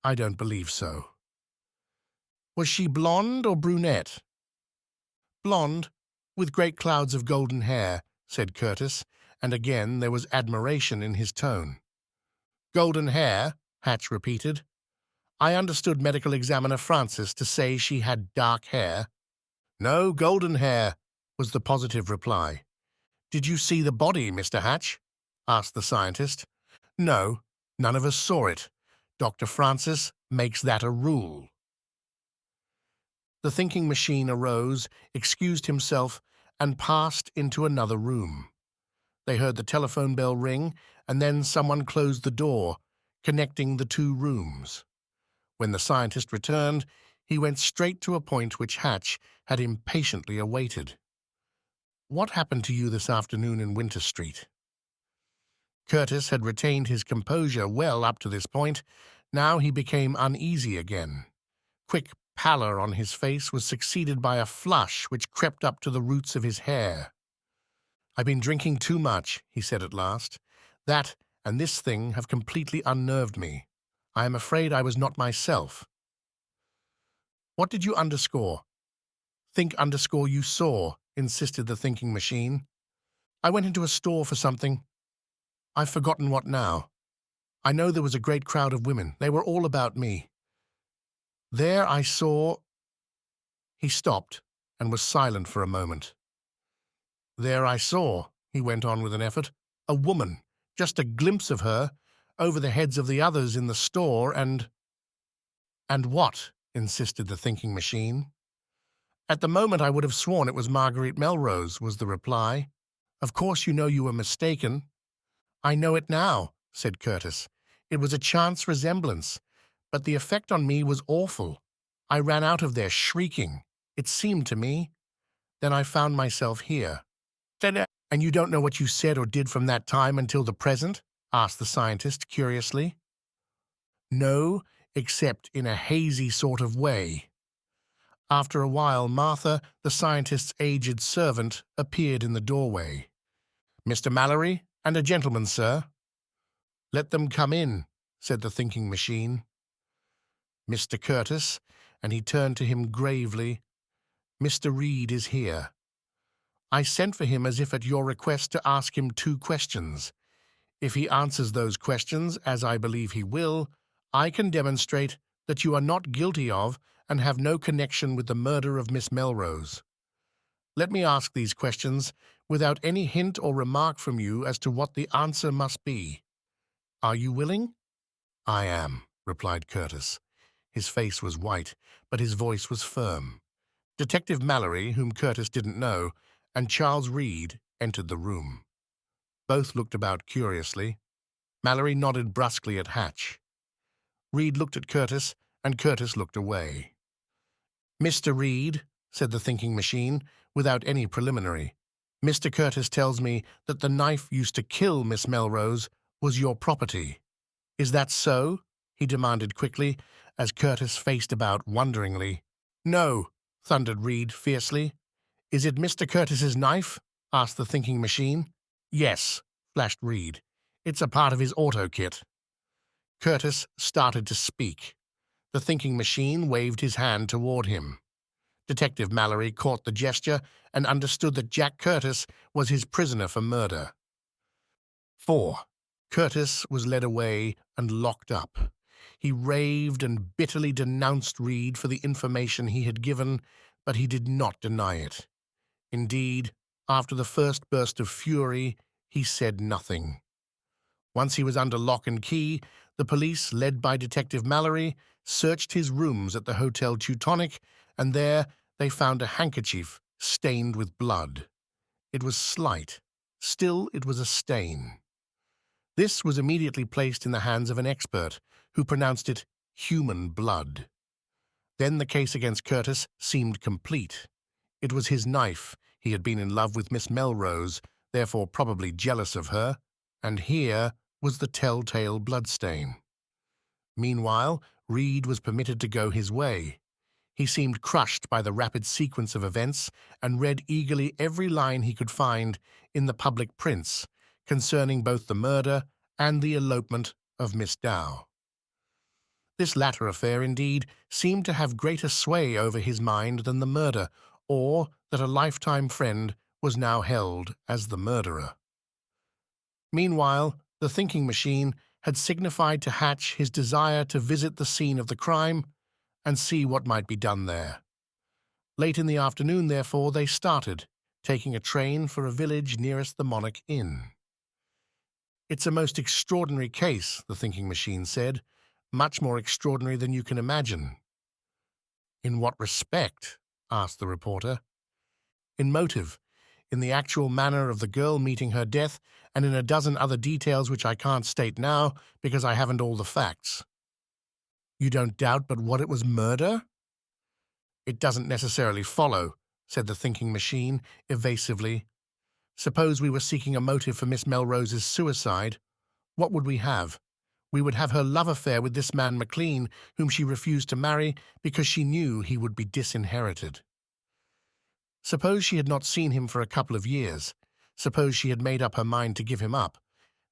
I don't believe so." "Was she blonde or brunette?" "Blonde, with great clouds of golden hair," said Curtis, and again there was admiration in his tone. "Golden hair?" Hatch repeated. "I understood Medical Examiner Francis to say she had dark hair." "No, golden hair," was the positive reply. "Did you see the body, Mr. Hatch?" asked the scientist. "No, none of us saw it. Dr. Francis makes that a rule." The thinking machine arose, excused himself, and passed into another room. They heard the telephone bell ring, and then someone closed the door, connecting the two rooms. When the scientist returned, He went straight to a point which Hatch had impatiently awaited. "What happened to you this afternoon in Winter Street?" Curtis had retained his composure well up to this point. Now he became uneasy again. Quick pallor on his face was succeeded by a flush which crept up to the roots of his hair. "I've been drinking too much," he said at last. "That and this thing have completely unnerved me. I am afraid I was not myself." "What did you underscore?" "Think underscore you saw," insisted the thinking machine. "I went into a store for something. I've forgotten what now. I know there was a great crowd of women. They were all about me. There I saw—" He stopped and was silent for a moment. "There I saw," he went on with an effort, "a woman, just a glimpse of her, over the heads of the others in the store, and—" "And what?" insisted the thinking machine. "At the moment I would have sworn it was Marguerite Melrose," was the reply. "Of course you know you were mistaken." "I know it now," said Curtis. "It was a chance resemblance, but the effect on me was awful. I ran out of there shrieking. It seemed to me. Then I found myself here." "And you don't know what you said or did from that time until the present?" asked the scientist curiously. "No, except in a hazy sort of way." After a while, Martha, the scientist's aged servant, appeared in the doorway. "Mr. Mallory and a gentleman, sir." "Let them come in," said the thinking machine. "Mr. Curtis," and he turned to him gravely, "Mr. Reid is here. I sent for him as if at your request to ask him 2 questions. If he answers those questions, as I believe he will, I can demonstrate that you are not guilty of and have no connection with the murder of Miss Melrose. Let me ask these questions without any hint or remark from you as to what the answer must be. Are you willing?" "I am," replied Curtis. His face was white, but his voice was firm. Detective Mallory, whom Curtis didn't know, and Charles Reid entered the room. Both looked about curiously. Mallory nodded brusquely at Hatch. Reid looked at Curtis, and Curtis looked away. "Mr. Reid," said the thinking machine, without any preliminary, "Mr. Curtis tells me that the knife used to kill Miss Melrose was your property. Is that so?" he demanded quickly, as Curtis faced about wonderingly. "No," thundered Reid fiercely. "Is it Mr. Curtis's knife?" asked the thinking machine. "Yes," flashed Reid. "It's a part of his auto kit." Curtis started to speak. The thinking machine waved his hand toward him. Detective Mallory caught the gesture and understood that Jack Curtis was his prisoner for murder. 4. Curtis was led away and locked up. He raved and bitterly denounced Reid for the information he had given, but he did not deny it. Indeed, after the first burst of fury, he said nothing. Once he was under lock and key, the police, led by Detective Mallory, searched his rooms at the Hotel Teutonic, and there they found a handkerchief stained with blood. It was slight. Still, it was a stain. This was immediately placed in the hands of an expert, who pronounced it human blood. Then the case against Curtis seemed complete. It was his knife. He had been in love with Miss Melrose, therefore probably jealous of her, and here was the telltale bloodstain. Meanwhile, Reid was permitted to go his way. He seemed crushed by the rapid sequence of events and read eagerly every line he could find in the public prints concerning both the murder and the elopement of Miss Dow. This latter affair, indeed, seemed to have greater sway over his mind than the murder, or that a lifetime friend was now held as the murderer. Meanwhile, the thinking machine had signified to Hatch his desire to visit the scene of the crime and see what might be done there. Late in the afternoon, therefore, they started, taking a train for a village nearest the Monarch Inn. "It's a most extraordinary case," the thinking machine said, "much more extraordinary than you can imagine." "In what respect?" asked the reporter. "In motive, in the actual manner of the girl meeting her death, and in a dozen other details which I can't state now because I haven't all the facts." "You don't doubt but what it was murder?" "It doesn't necessarily follow," said the thinking machine, evasively. "Suppose we were seeking a motive for Miss Melrose's suicide. What would we have? We would have her love affair with this man McLean, whom she refused to marry because she knew he would be disinherited. Suppose she had not seen him for a couple of years. Suppose she had made up her mind to give him up,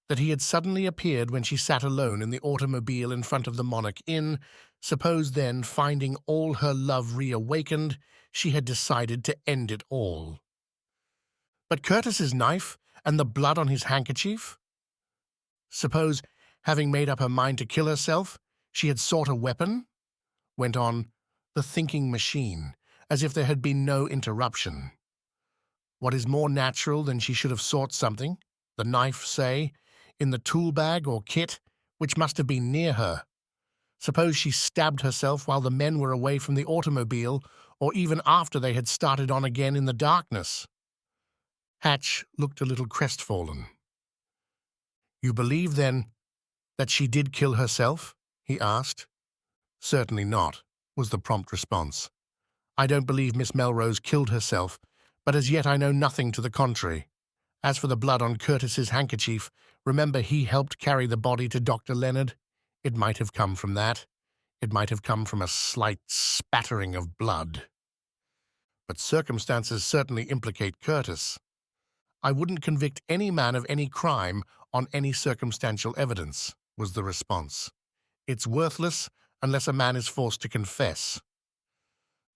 that he had suddenly appeared when she sat alone in the automobile in front of the Monarch Inn. Suppose then, finding all her love reawakened, she had decided to end it all. But Curtis's knife and the blood on his handkerchief? Suppose, having made up her mind to kill herself, she had sought a weapon? Went on the thinking machine, as if there had been no interruption. What is more natural than she should have sought something, the knife, say, in the tool bag or kit, which must have been near her? Suppose she stabbed herself while the men were away from the automobile, or even after they had started on again in the darkness? Hatch looked a little crestfallen. "You believe, then, that she did kill herself?" he asked. "Certainly not," was the prompt response. "I don't believe Miss Melrose killed herself, but as yet I know nothing to the contrary. As for the blood on Curtis's handkerchief, remember he helped carry the body to Dr. Leonard. It might have come from that. It might have come from a slight spattering of blood. But circumstances certainly implicate Curtis. I wouldn't convict any man of any crime on any circumstantial evidence," was the response. "It's worthless unless a man is forced to confess."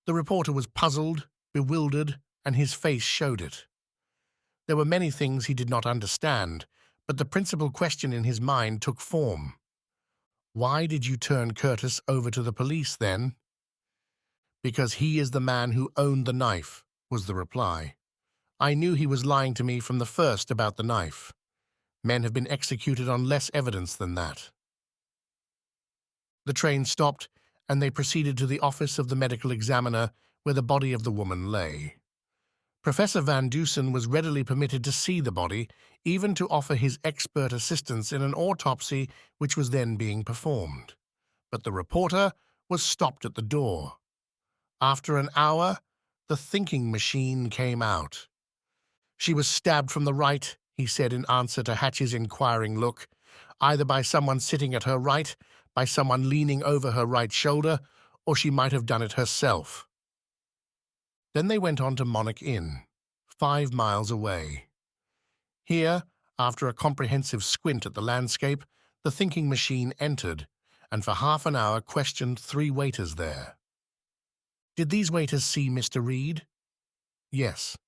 The reporter was puzzled, bewildered, and his face showed it. There were many things he did not understand, but the principal question in his mind took form. "Why did you turn Curtis over to the police, then?" "Because he is the man who owned the knife," was the reply. "I knew he was lying to me from the first about the knife. Men have been executed on less evidence than that." The train stopped, and they proceeded to the office of the medical examiner, where the body of the woman lay. Professor Van Dusen was readily permitted to see the body, even to offer his expert assistance in an autopsy which was then being performed. But the reporter was stopped at the door. After an hour, the thinking machine came out. "She was stabbed from the right," he said in answer to Hatch's inquiring look, "either by someone sitting at her right, by someone leaning over her right shoulder, or she might have done it herself." Then they went on to Monarch Inn, 5 miles away. Here, after a comprehensive squint at the landscape, the thinking machine entered, and for half an hour questioned 3 waiters there. Did these waiters see Mr. Reid? Yes.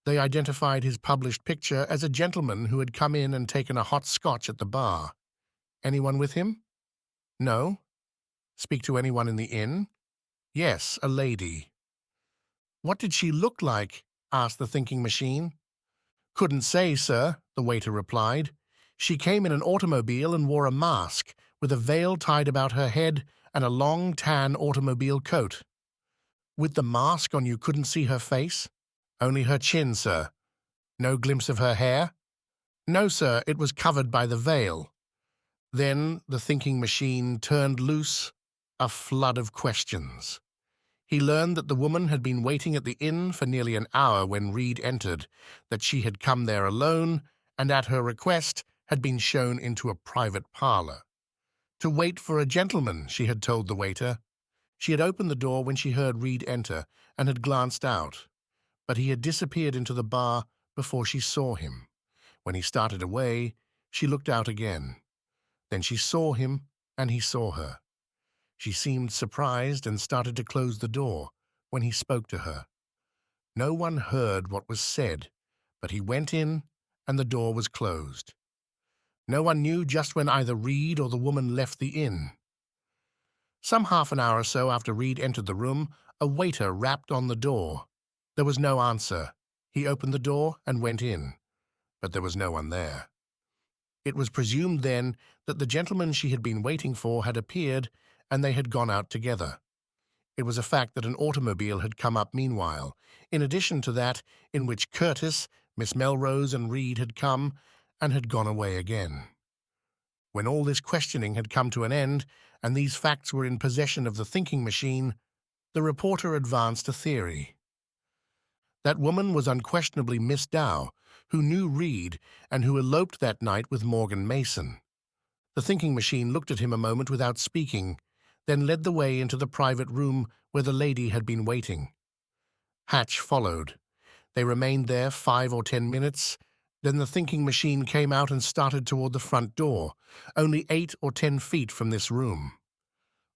They identified his published picture as a gentleman who had come in and taken a hot scotch at the bar. Anyone with him? No. Speak to anyone in the inn? Yes, a lady. What did she look like? Asked the thinking machine. Couldn't say, sir, the waiter replied. She came in an automobile and wore a mask, with a veil tied about her head and a long tan automobile coat. With the mask on, you couldn't see her face? Only her chin, sir. No glimpse of her hair? No, sir, it was covered by the veil. Then the thinking machine turned loose a flood of questions. He learned that the woman had been waiting at the inn for nearly an hour when Reid entered, that she had come there alone, and at her request had been shown into a private parlour. To wait for a gentleman, she had told the waiter. She had opened the door when she heard Reid enter and had glanced out, but he had disappeared into the bar before she saw him. When he started away, she looked out again. Then she saw him, and he saw her. She seemed surprised and started to close the door when he spoke to her. No one heard what was said, but he went in, and the door was closed. No one knew just when either Reid or the woman left the inn. Some half an hour or so after Reid entered the room, a waiter rapped on the door. There was no answer. He opened the door and went in, but there was no one there. It was presumed then that the gentleman she had been waiting for had appeared, and they had gone out together. It was a fact that an automobile had come up meanwhile, in addition to that in which Curtis, Miss Melrose, and Reid had come, and had gone away again. When all this questioning had come to an end, and these facts were in possession of the thinking machine, The reporter advanced a theory. That woman was unquestionably Miss Dow, who knew Reid and who eloped that night with Morgan Mason. The thinking machine looked at him a moment without speaking, then led the way into the private room where the lady had been waiting. Hatch followed. They remained there 5 or 10 minutes. Then the thinking machine came out and started toward the front door, only 8 or 10 feet from this room.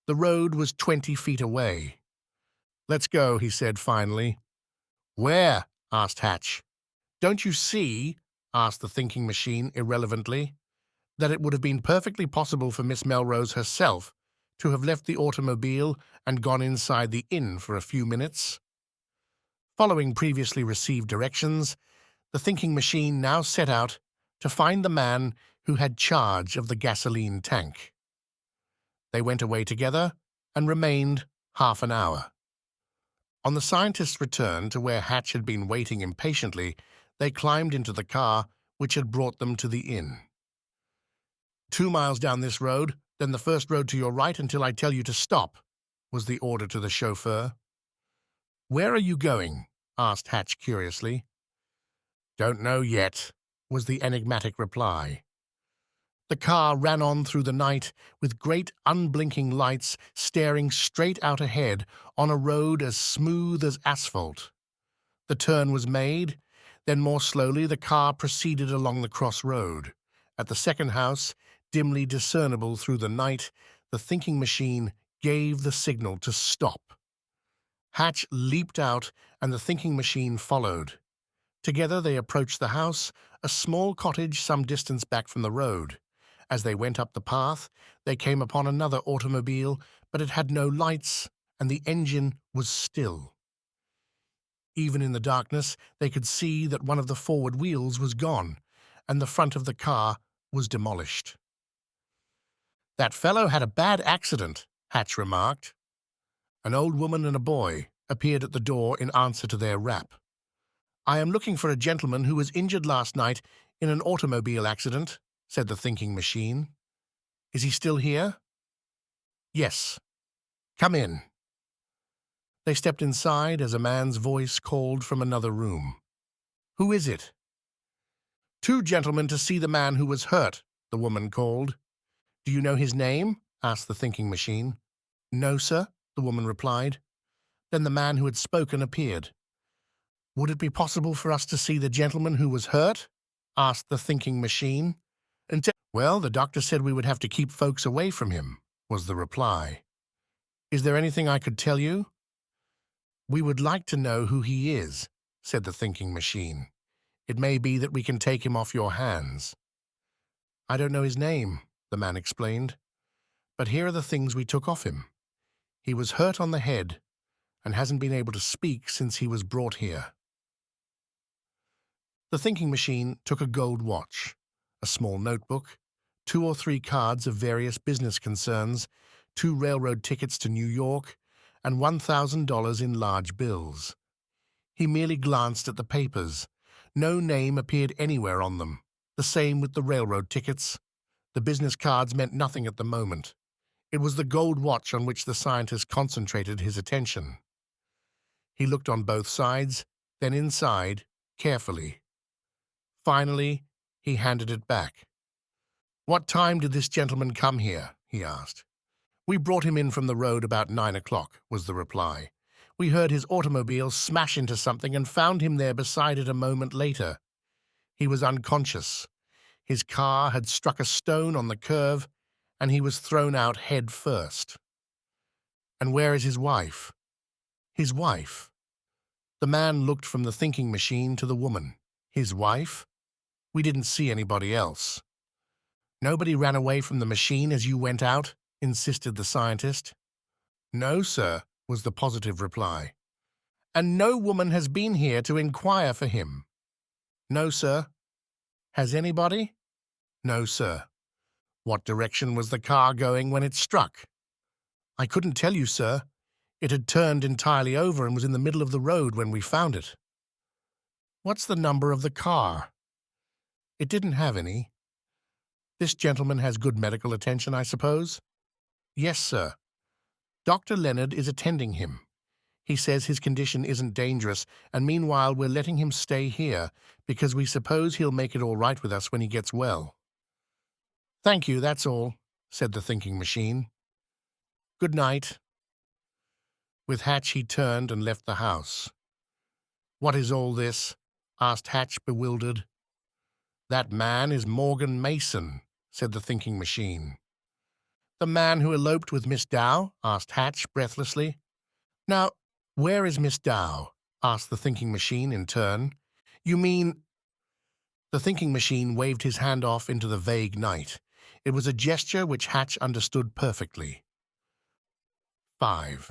The road was 20 feet away. "Let's go," he said finally. "Where?" asked Hatch. "Don't you see," asked the thinking machine irrelevantly, "that it would have been perfectly possible for Miss Melrose herself to have left the automobile and gone inside the inn for a few minutes?" Following previously received directions, the thinking machine now set out to find the man who had charge of the gasoline tank. They went away together and remained half an hour. On the scientist's return to where Hatch had been waiting impatiently, they climbed into the car which had brought them to the inn. 2 miles down this road, then the first road to your right until I tell you to stop," was the order to the chauffeur. "Where are you going?" asked Hatch curiously. "Don't know yet," was the enigmatic reply. The car ran on through the night with great unblinking lights staring straight out ahead on a road as smooth as asphalt. The turn was made, then more slowly the car proceeded along the crossroad. At the second house, dimly discernible through the night, the thinking machine gave the signal to stop. Hatch leaped out and the thinking machine followed. Together they approached the house, a small cottage some distance back from the road. As they went up the path, they came upon another automobile, but it had no lights, and the engine was still. Even in the darkness, they could see that one of the forward wheels was gone, and the front of the car was demolished. "That fellow had a bad accident," Hatch remarked. An old woman and a boy appeared at the door in answer to their rap. "I am looking for a gentleman who was injured last night in an automobile accident," said the thinking machine. "Is he still here?" "Yes. Come in." They stepped inside as a man's voice called from another room. "Who is it?" "Two gentlemen to see the man who was hurt," the woman called. "Do you know his name?" asked the thinking machine. "No, sir," the woman replied. Then the man who had spoken appeared. "Would it be possible for us to see the gentleman who was hurt?" asked the thinking machine. "Well, the doctor said we would have to keep folks away from him," was the reply. "Is there anything I could tell you?" "We would like to know who he is," said the thinking machine. "It may be that we can take him off your hands." "I don't know his name," the man explained, "but here are the things we took off him. He was hurt on the head and hasn't been able to speak since he was brought here." The thinking machine took a gold watch, a small notebook, 2 or 3 cards of various business concerns, 2 railroad tickets to New York, and $1,000 in large bills. He merely glanced at the papers. No name appeared anywhere on them. The same with the railroad tickets. The business cards meant nothing at the moment. It was the gold watch on which the scientist concentrated his attention. He looked on both sides, then inside, carefully. Finally, he handed it back. "What time did this gentleman come here?" he asked. "We brought him in from the road about 9 o'clock, was the reply. "We heard his automobile smash into something and found him there beside it a moment later. He was unconscious. His car had struck a stone on the curve, and he was thrown out head first." "And where is his wife?" "His wife?" The man looked from the thinking machine to the woman. "His wife? We didn't see anybody else." "Nobody ran away from the machine as you went out?" insisted the scientist. "No, sir," was the positive reply. "And no woman has been here to inquire for him?" "No, sir." "Has anybody?" "No, sir." "What direction was the car going when it struck?" "I couldn't tell you, sir. It had turned entirely over and was in the middle of the road when we found it." "What's the number of the car?" "It didn't have any." "This gentleman has good medical attention, I suppose?" "Yes, sir. Dr. Leonard is attending him. He says his condition isn't dangerous, and meanwhile we're letting him stay here because we suppose he'll make it all right with us when he gets well. Thank you, that's all, said the thinking machine. Good night. With Hatch he turned and left the house. What is all this? Asked Hatch, bewildered. That man is Morgan Mason, said the thinking machine. The man who eloped with Miss Dow? Asked Hatch breathlessly. Now, where is Miss Dow? Asked the thinking machine in turn. You mean... The thinking machine waved his hand off into the vague night. It was a gesture which Hatch understood perfectly. 5.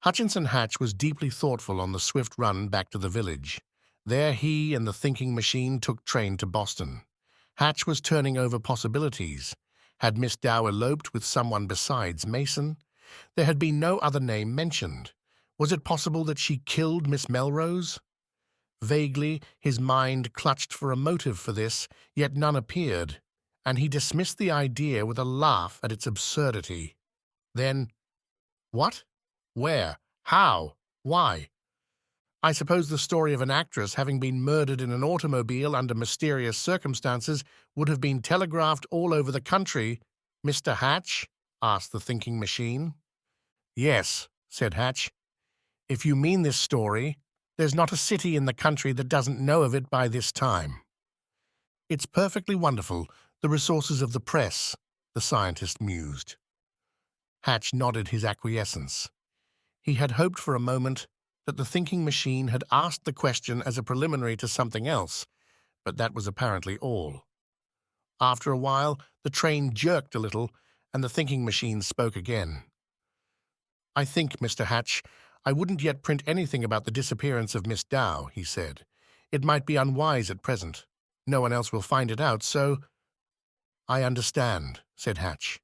Hutchinson Hatch was deeply thoughtful on the swift run back to the village. There he and the thinking machine took train to Boston. Hatch was turning over possibilities. Had Miss Dow eloped with someone besides Mason? There had been no other name mentioned. Was it possible that she killed Miss Melrose? Vaguely, his mind clutched for a motive for this, yet none appeared, and he dismissed the idea with a laugh at its absurdity. Then, what? Where? How? Why? I suppose the story of an actress having been murdered in an automobile under mysterious circumstances would have been telegraphed all over the country. Mr. Hatch? Asked the thinking machine. Yes, said Hatch. If you mean this story, there's not a city in the country that doesn't know of it by this time. It's perfectly wonderful, the resources of the press, the scientist mused. Hatch nodded his acquiescence. He had hoped for a moment that the thinking machine had asked the question as a preliminary to something else, but that was apparently all. After a while, the train jerked a little, and the thinking machine spoke again. I think, Mr. Hatch, I wouldn't yet print anything about the disappearance of Miss Dow, he said. It might be unwise at present. No one else will find it out, so... I understand, said Hatch.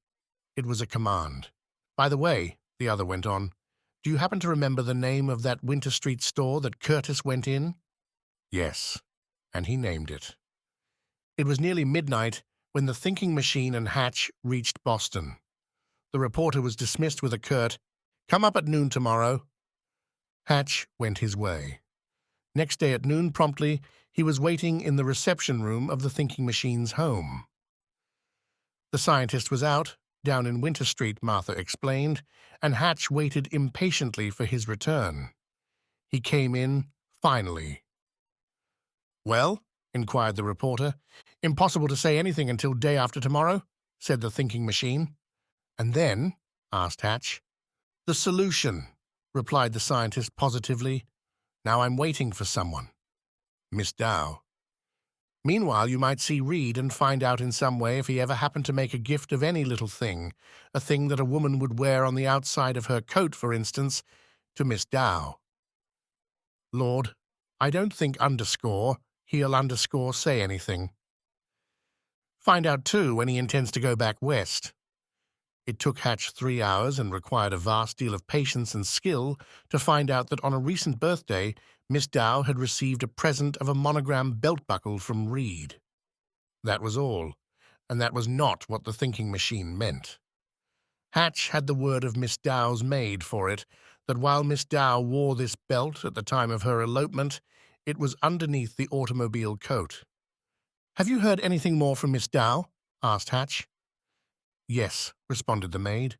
It was a command. By the way, the other went on, do you happen to remember the name of that Winter Street store that Curtis went in? Yes, and he named it. It was nearly midnight when the thinking machine and Hatch reached Boston. The reporter was dismissed with a curt, "Come up at noon tomorrow." Hatch went his way. Next day at noon promptly, he was waiting in the reception room of the thinking machine's home. The scientist was out, down in Winter Street, Martha explained, and Hatch waited impatiently for his return. He came in, finally. "Well?" inquired the reporter. "Impossible to say anything until day after tomorrow," said the thinking machine. "And then?" asked Hatch. "The solution," replied the scientist positively. "Now I'm waiting for someone. Miss Dow. Meanwhile, you might see Reid and find out in some way if he ever happened to make a gift of any little thing, a thing that a woman would wear on the outside of her coat, for instance, to Miss Dow. Lord, I don't think he'll say anything. Find out, too, when he intends to go back west." It took Hatch 3 hours and required a vast deal of patience and skill to find out that on a recent birthday, Miss Dow had received a present of a monogram belt-buckle from Reid. That was all, and that was not what the thinking machine meant. Hatch had the word of Miss Dow's maid for it, that while Miss Dow wore this belt at the time of her elopement, it was underneath the automobile coat. "Have you heard anything more from Miss Dow?" asked Hatch. "Yes," responded the maid.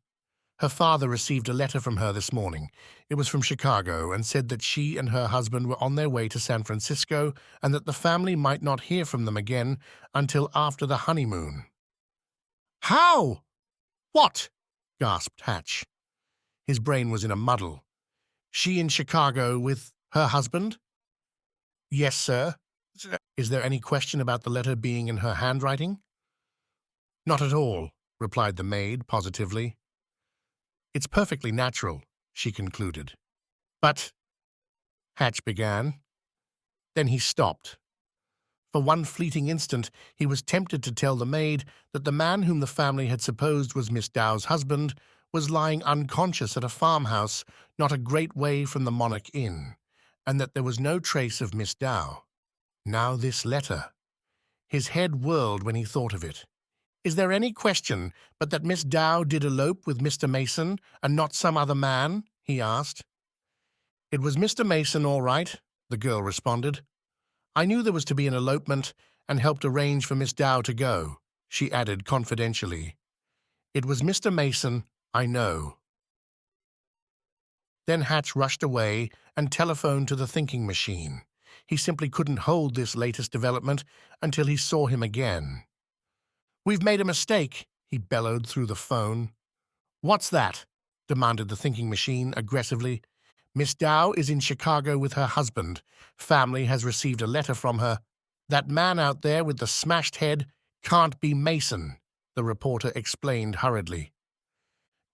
"Her father received a letter from her this morning. It was from Chicago, and said that she and her husband were on their way to San Francisco and that the family might not hear from them again until after the honeymoon." "How? What?" gasped Hatch. His brain was in a muddle. "She in Chicago with her husband?" "Yes, sir." "Is there any question about the letter being in her handwriting?" "Not at all," replied the maid positively. "It's perfectly natural," she concluded. "But—" Hatch began. Then he stopped. For one fleeting instant, he was tempted to tell the maid that the man whom the family had supposed was Miss Dow's husband was lying unconscious at a farmhouse not a great way from the Monarch Inn, and that there was no trace of Miss Dow. Now this letter. His head whirled when he thought of it. "Is there any question but that Miss Dow did elope with Mr. Mason and not some other man?" he asked. "It was Mr. Mason, all right," the girl responded. "I knew there was to be an elopement and helped arrange for Miss Dow to go," she added confidentially. "It was Mr. Mason, I know." Then Hatch rushed away and telephoned to the thinking machine. He simply couldn't hold this latest development until he saw him again. "We've made a mistake," he bellowed through the phone. "What's that?" demanded the thinking machine aggressively. "Miss Dow is in Chicago with her husband. Family has received a letter from her. That man out there with the smashed head can't be Mason," the reporter explained hurriedly.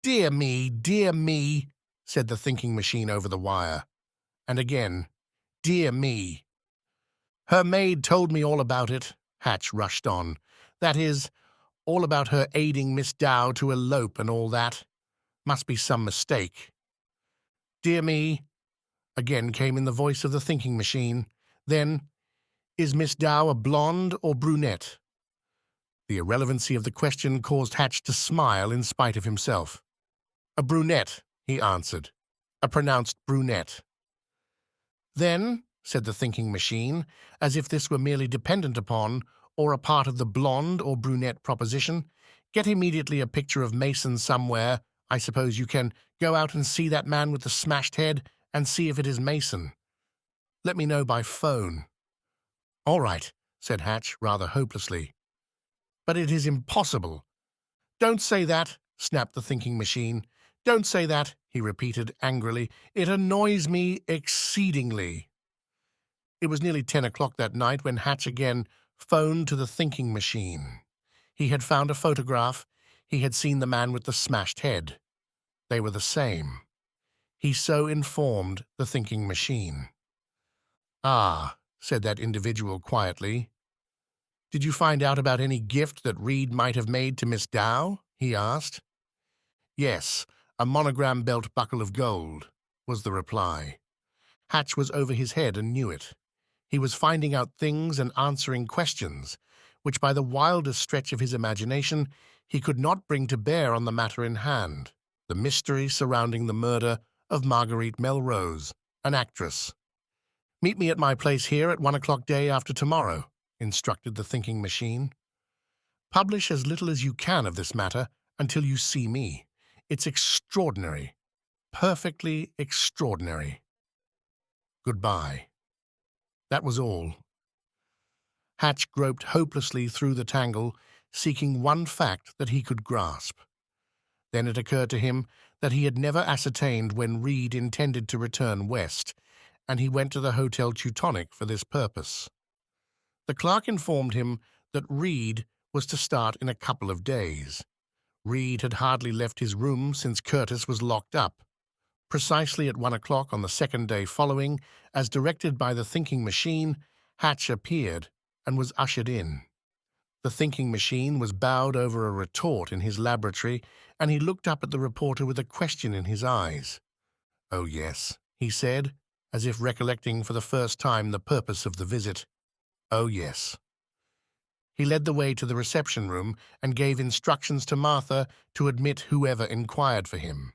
Dear me," said the thinking machine over the wire. And again, "Dear me." "Her maid told me all about it," Hatch rushed on. "That is, all about her aiding Miss Dow to elope and all that. Must be some mistake." "Dear me," again came in the voice of the thinking machine. Then, "Is Miss Dow a blonde or brunette?" The irrelevancy of the question caused Hatch to smile in spite of himself. "A brunette," he answered. "A pronounced brunette." "Then," said the thinking machine, as if this were merely dependent upon or a part of the blonde or brunette proposition, "get immediately a picture of Mason somewhere. I suppose you can go out and see that man with the smashed head and see if it is Mason. Let me know by phone." "All right," said Hatch rather hopelessly. "But it is impossible." "Don't say that," snapped the thinking machine. "Don't say that," he repeated angrily. "It annoys me exceedingly." It was nearly 10 o'clock that night when Hatch again phoned to the thinking machine. He had found a photograph. He had seen the man with the smashed head. They were the same. He so informed the thinking machine. "Ah," said that individual quietly. "Did you find out about any gift that Reid might have made to Miss Dow?" he asked. "Yes, a monogram belt buckle of gold," was the reply. Hatch was over his head and knew it. He was finding out things and answering questions, which by the wildest stretch of his imagination he could not bring to bear on the matter in hand, the mystery surrounding the murder of Marguerite Melrose, an actress. "Meet me at my place here at 1 o'clock day after tomorrow," instructed the thinking machine. "Publish as little as you can of this matter until you see me. It's extraordinary, perfectly extraordinary. Goodbye." That was all. Hatch groped hopelessly through the tangle, seeking one fact that he could grasp. Then it occurred to him that he had never ascertained when Reid intended to return west, and he went to the Hotel Teutonic for this purpose. The clerk informed him that Reid was to start in a couple of days. Reid had hardly left his room since Curtis was locked up. Precisely at 1 o'clock on the second day following, as directed by the thinking machine, Hatch appeared and was ushered in. The thinking machine was bowed over a retort in his laboratory, and he looked up at the reporter with a question in his eyes. "Oh, yes," he said, as if recollecting for the first time the purpose of the visit. "Oh, yes." He led the way to the reception room and gave instructions to Martha to admit whoever inquired for him.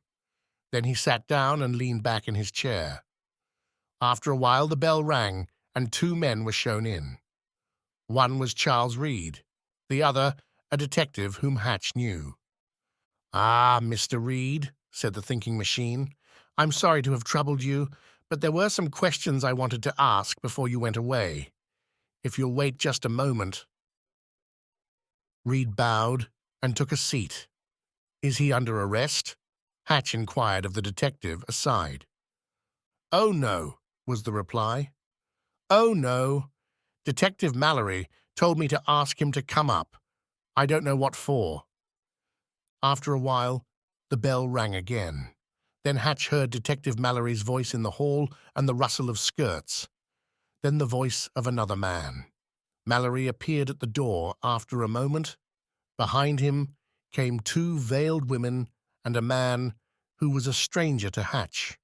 Then he sat down and leaned back in his chair. After a while the bell rang, and 2 men were shown in. One was Charles Reid, the other a detective whom Hatch knew. "Ah, Mr. Reid," said the thinking machine, "I'm sorry to have troubled you, but there were some questions I wanted to ask before you went away. If you'll wait just a moment." Reid bowed and took a seat. "Is he under arrest?" Hatch inquired of the detective, aside. "Oh, no," was the reply. "Oh, no. Detective Mallory told me to ask him to come up. I don't know what for." After a while, the bell rang again. Then Hatch heard Detective Mallory's voice in the hall and the rustle of skirts. Then the voice of another man. Mallory appeared at the door after a moment. Behind him came 2 veiled women and a man who was a stranger to Hatch.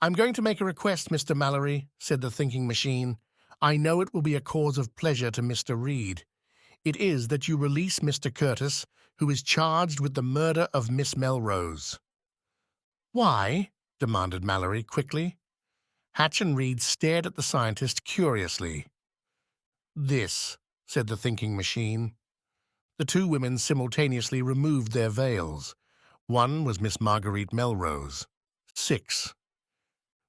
"I'm going to make a request, Mr. Mallory," said the thinking machine. "I know it will be a cause of pleasure to Mr. Reid. It is that you release Mr. Curtis, who is charged with the murder of Miss Melrose." "Why?" demanded Mallory quickly. Hatch and Reid stared at the scientist curiously. This, said the thinking machine. The two women simultaneously removed their veils. One was Miss Marguerite Melrose. 6.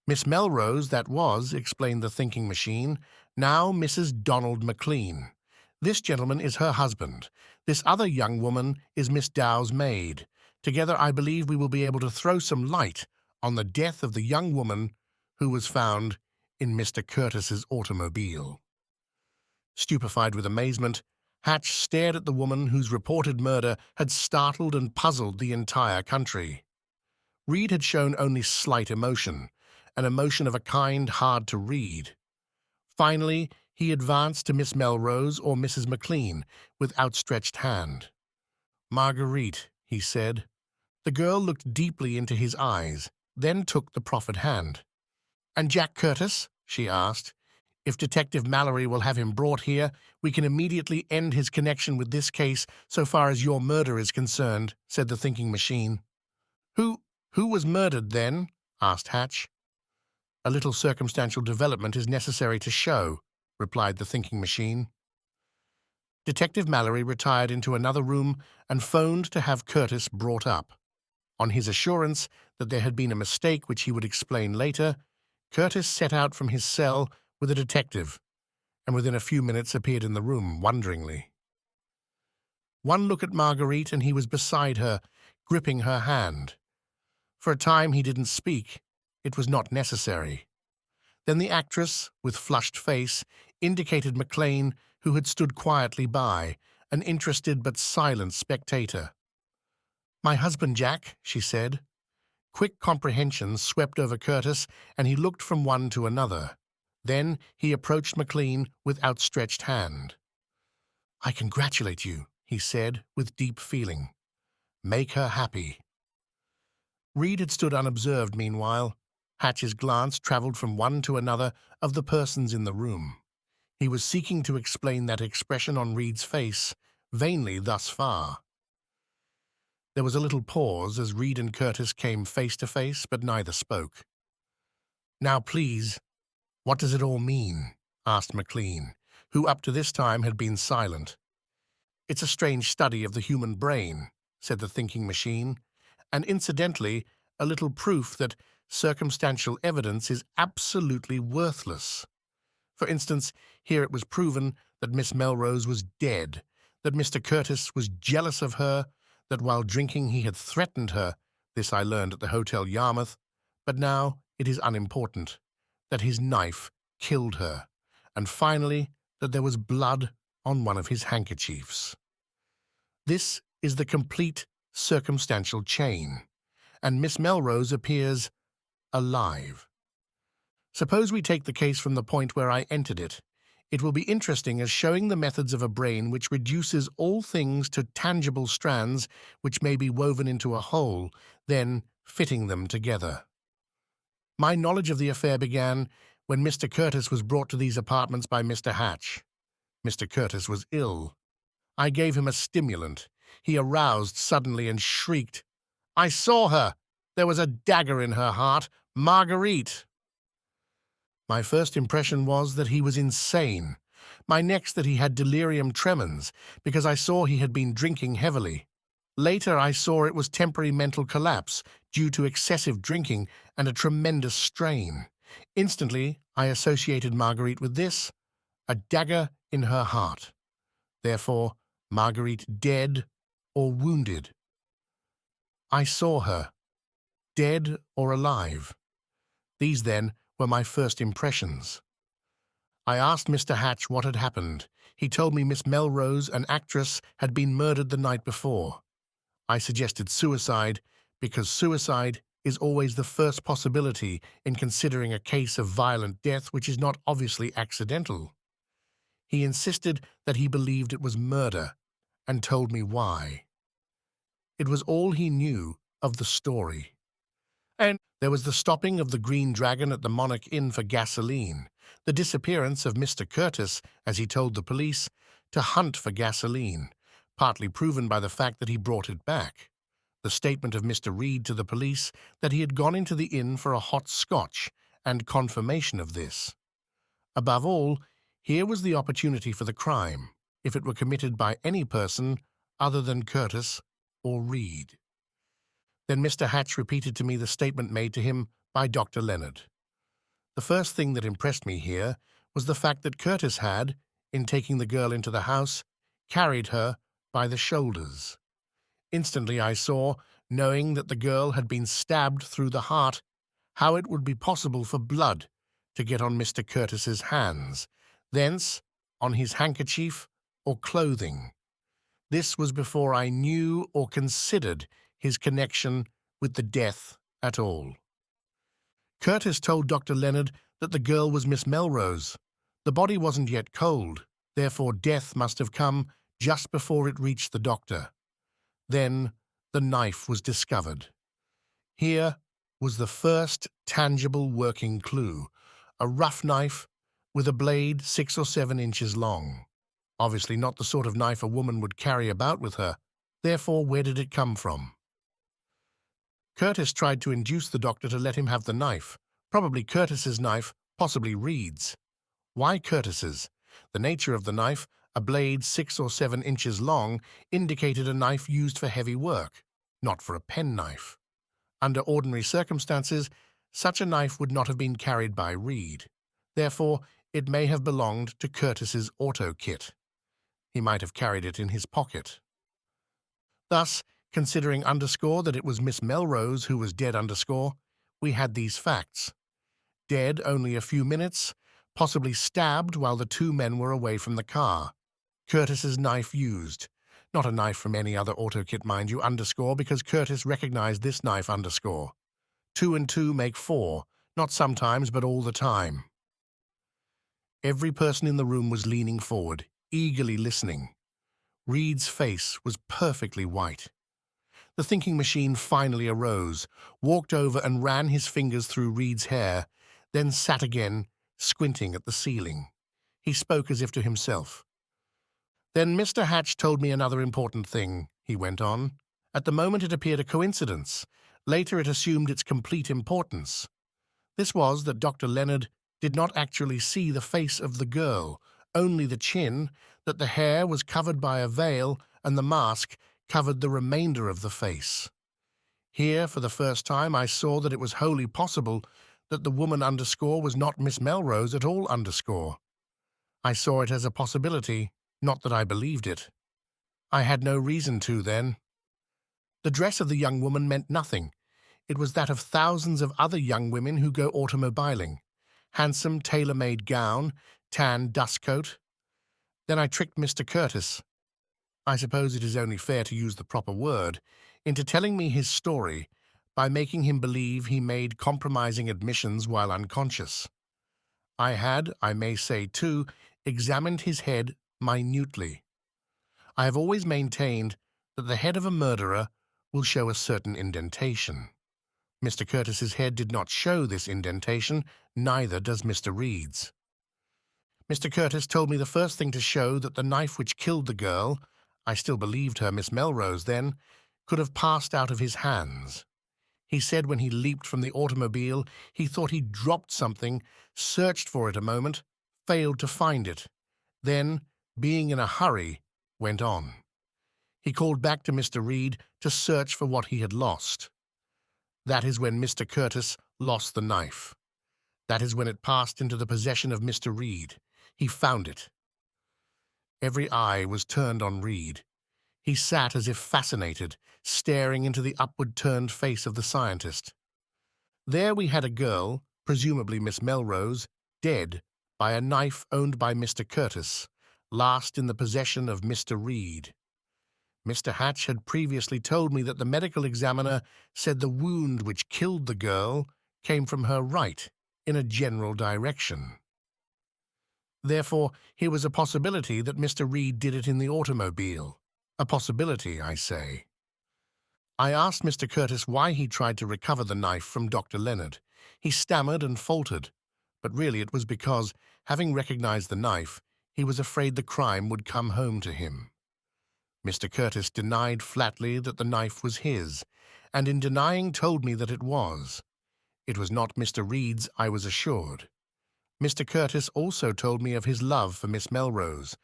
Miss Melrose, that was, explained the thinking machine, now Mrs. Donald McLean. This gentleman is her husband. This other young woman is Miss Dow's maid. Together, I believe we will be able to throw some light on the death of the young woman who was found in Mr. Curtis's automobile. Stupefied with amazement, Hatch stared at the woman whose reported murder had startled and puzzled the entire country. Reid had shown only slight emotion, an emotion of a kind hard to read. Finally, he advanced to Miss Melrose or Mrs. McLean with outstretched hand. "Marguerite," he said. The girl looked deeply into his eyes, then took the proffered hand. "And Jack Curtis?" she asked. "If Detective Mallory will have him brought here, we can immediately end his connection with this case so far as your murder is concerned," said the thinking machine. Who was murdered then?" asked Hatch. "A little circumstantial development is necessary to show," replied the thinking machine. Detective Mallory retired into another room and phoned to have Curtis brought up. On his assurance that there had been a mistake which he would explain later, Curtis set out from his cell with a detective, and within a few minutes appeared in the room wonderingly. One look at Marguerite and he was beside her, gripping her hand. For a time he didn't speak. It was not necessary. Then the actress, with flushed face, indicated McLean, who had stood quietly by, an interested but silent spectator. "My husband, Jack," she said. Quick comprehension swept over Curtis, and he looked from one to another. Then he approached McLean with outstretched hand. "I congratulate you," he said with deep feeling. "Make her happy." Reid had stood unobserved meanwhile. Hatch's glance travelled from one to another of the persons in the room. He was seeking to explain that expression on Reid's face, vainly thus far. There was a little pause as Reid and Curtis came face to face, but neither spoke. "Now, please, what does it all mean?" asked McLean, who up to this time had been silent. "It's a strange study of the human brain," said the thinking machine, "and incidentally, a little proof that circumstantial evidence is absolutely worthless. For instance, here it was proven that Miss Melrose was dead, that Mr. Curtis was jealous of her, that while drinking he had threatened her, this I learned at the Hotel Yarmouth, but now it is unimportant, that his knife killed her, and finally that there was blood on one of his handkerchiefs. This is the complete circumstantial chain, and Miss Melrose appears alive. Suppose we take the case from the point where I entered it. It will be interesting as showing the methods of a brain which reduces all things to tangible strands which may be woven into a whole, then fitting them together. My knowledge of the affair began when Mr. Curtis was brought to these apartments by Mr. Hatch. Mr. Curtis was ill. I gave him a stimulant. He aroused suddenly and shrieked, "I saw her! There was a dagger in her heart! Marguerite!" My first impression was that he was insane. My next that he had delirium tremens, because I saw he had been drinking heavily. Later I saw it was temporary mental collapse due to excessive drinking and a tremendous strain. Instantly I associated Marguerite with this, a dagger in her heart. Therefore, Marguerite dead or wounded. I saw her, dead or alive. These, then, were my first impressions. I asked Mr. Hatch what had happened. He told me Miss Melrose, an actress, had been murdered the night before. I suggested suicide because suicide is always the first possibility in considering a case of violent death which is not obviously accidental. He insisted that he believed it was murder and told me why. It was all he knew of the story. And there was the stopping of the Green Dragon at the Monarch Inn for gasoline, the disappearance of Mr. Curtis, as he told the police, to hunt for gasoline, partly proven by the fact that he brought it back. the statement of Mr. Reid to the police that he had gone into the inn for a hot scotch, and confirmation of this. Above all, here was the opportunity for the crime, if it were committed by any person other than Curtis or Reid. Then Mr. Hatch repeated to me the statement made to him by Dr. Leonard. The first thing that impressed me here was the fact that Curtis had, in taking the girl into the house, carried her by the shoulders. Instantly I saw, knowing that the girl had been stabbed through the heart, how it would be possible for blood to get on Mr. Curtis's hands, thence on his handkerchief or clothing. This was before I knew or considered his connection with the death at all. Curtis told Dr. Leonard that the girl was Miss Melrose. The body wasn't yet cold, therefore death must have come just before it reached the doctor. Then the knife was discovered. Here was the first tangible working clue, a rough knife with a blade 6 or 7 inches long. Obviously not the sort of knife a woman would carry about with her. Therefore, where did it come from? Curtis tried to induce the doctor to let him have the knife. Probably Curtis's knife, possibly Reid's. Why Curtis's? The nature of the knife, a blade 6 or 7 inches long, indicated a knife used for heavy work, not for a penknife. Under ordinary circumstances, such a knife would not have been carried by Reid. Therefore, it may have belonged to Curtis's auto kit. He might have carried it in his pocket. Thus, considering underscore that it was Miss Melrose who was dead underscore, we had these facts. Dead only a few minutes, possibly stabbed while the 2 men were away from the car. Curtis's knife used. Not a knife from any other auto kit, mind you, underscore, because Curtis recognized this knife underscore. 2 and 2 make 4, not sometimes, but all the time. Every person in the room was leaning forward, eagerly listening. Reid's face was perfectly white. The thinking machine finally arose, walked over and ran his fingers through Reid's hair, then sat again, squinting at the ceiling. He spoke as if to himself. Then Mr. Hatch told me another important thing, he went on. At the moment it appeared a coincidence. Later it assumed its complete importance. This was that Dr. Leonard did not actually see the face of the girl, only the chin, that the hair was covered by a veil and the mask covered the remainder of the face. Here, for the first time, I saw that it was wholly possible that the woman underscore was not Miss Melrose at all underscore. I saw it as a possibility, not that I believed it. I had no reason to then. The dress of the young woman meant nothing. It was that of thousands of other young women who go automobiling. Handsome, tailor-made gown, tan dust coat. Then I tricked Mr. Curtis, I suppose it is only fair to use the proper word, into telling me his story by making him believe he made compromising admissions while unconscious. I had, I may say too, examined his head minutely. I have always maintained that the head of a murderer will show a certain indentation. Mr. Curtis's head did not show this indentation, neither does Mr. Reid's. Mr. Curtis told me the first thing to show that the knife which killed the girl, I still believed her Miss Melrose then, could have passed out of his hands. He said when he leaped from the automobile, he thought he'd dropped something, searched for it a moment, failed to find it, then, being in a hurry, went on. He called back to Mr. Reid to search for what he had lost. That is when Mr. Curtis lost the knife. That is when it passed into the possession of Mr. Reid. He found it. Every eye was turned on Reid. He sat as if fascinated, staring into the upward-turned face of the scientist. There we had a girl, presumably Miss Melrose, dead by a knife owned by Mr. Curtis, last in the possession of Mr. Reid. Mr. Hatch had previously told me that the medical examiner said the wound which killed the girl came from her right, in a general direction. Therefore, here was a possibility that Mr. Reid did it in the automobile. A possibility, I say. I asked Mr. Curtis why he tried to recover the knife from Dr. Leonard. He stammered and faltered, but really it was because, having recognized the knife, he was afraid the crime would come home to him. Mr. Curtis denied flatly that the knife was his, and in denying told me that it was. It was not Mr. Reid's, I was assured. Mr. Curtis also told me of his love for Miss Melrose,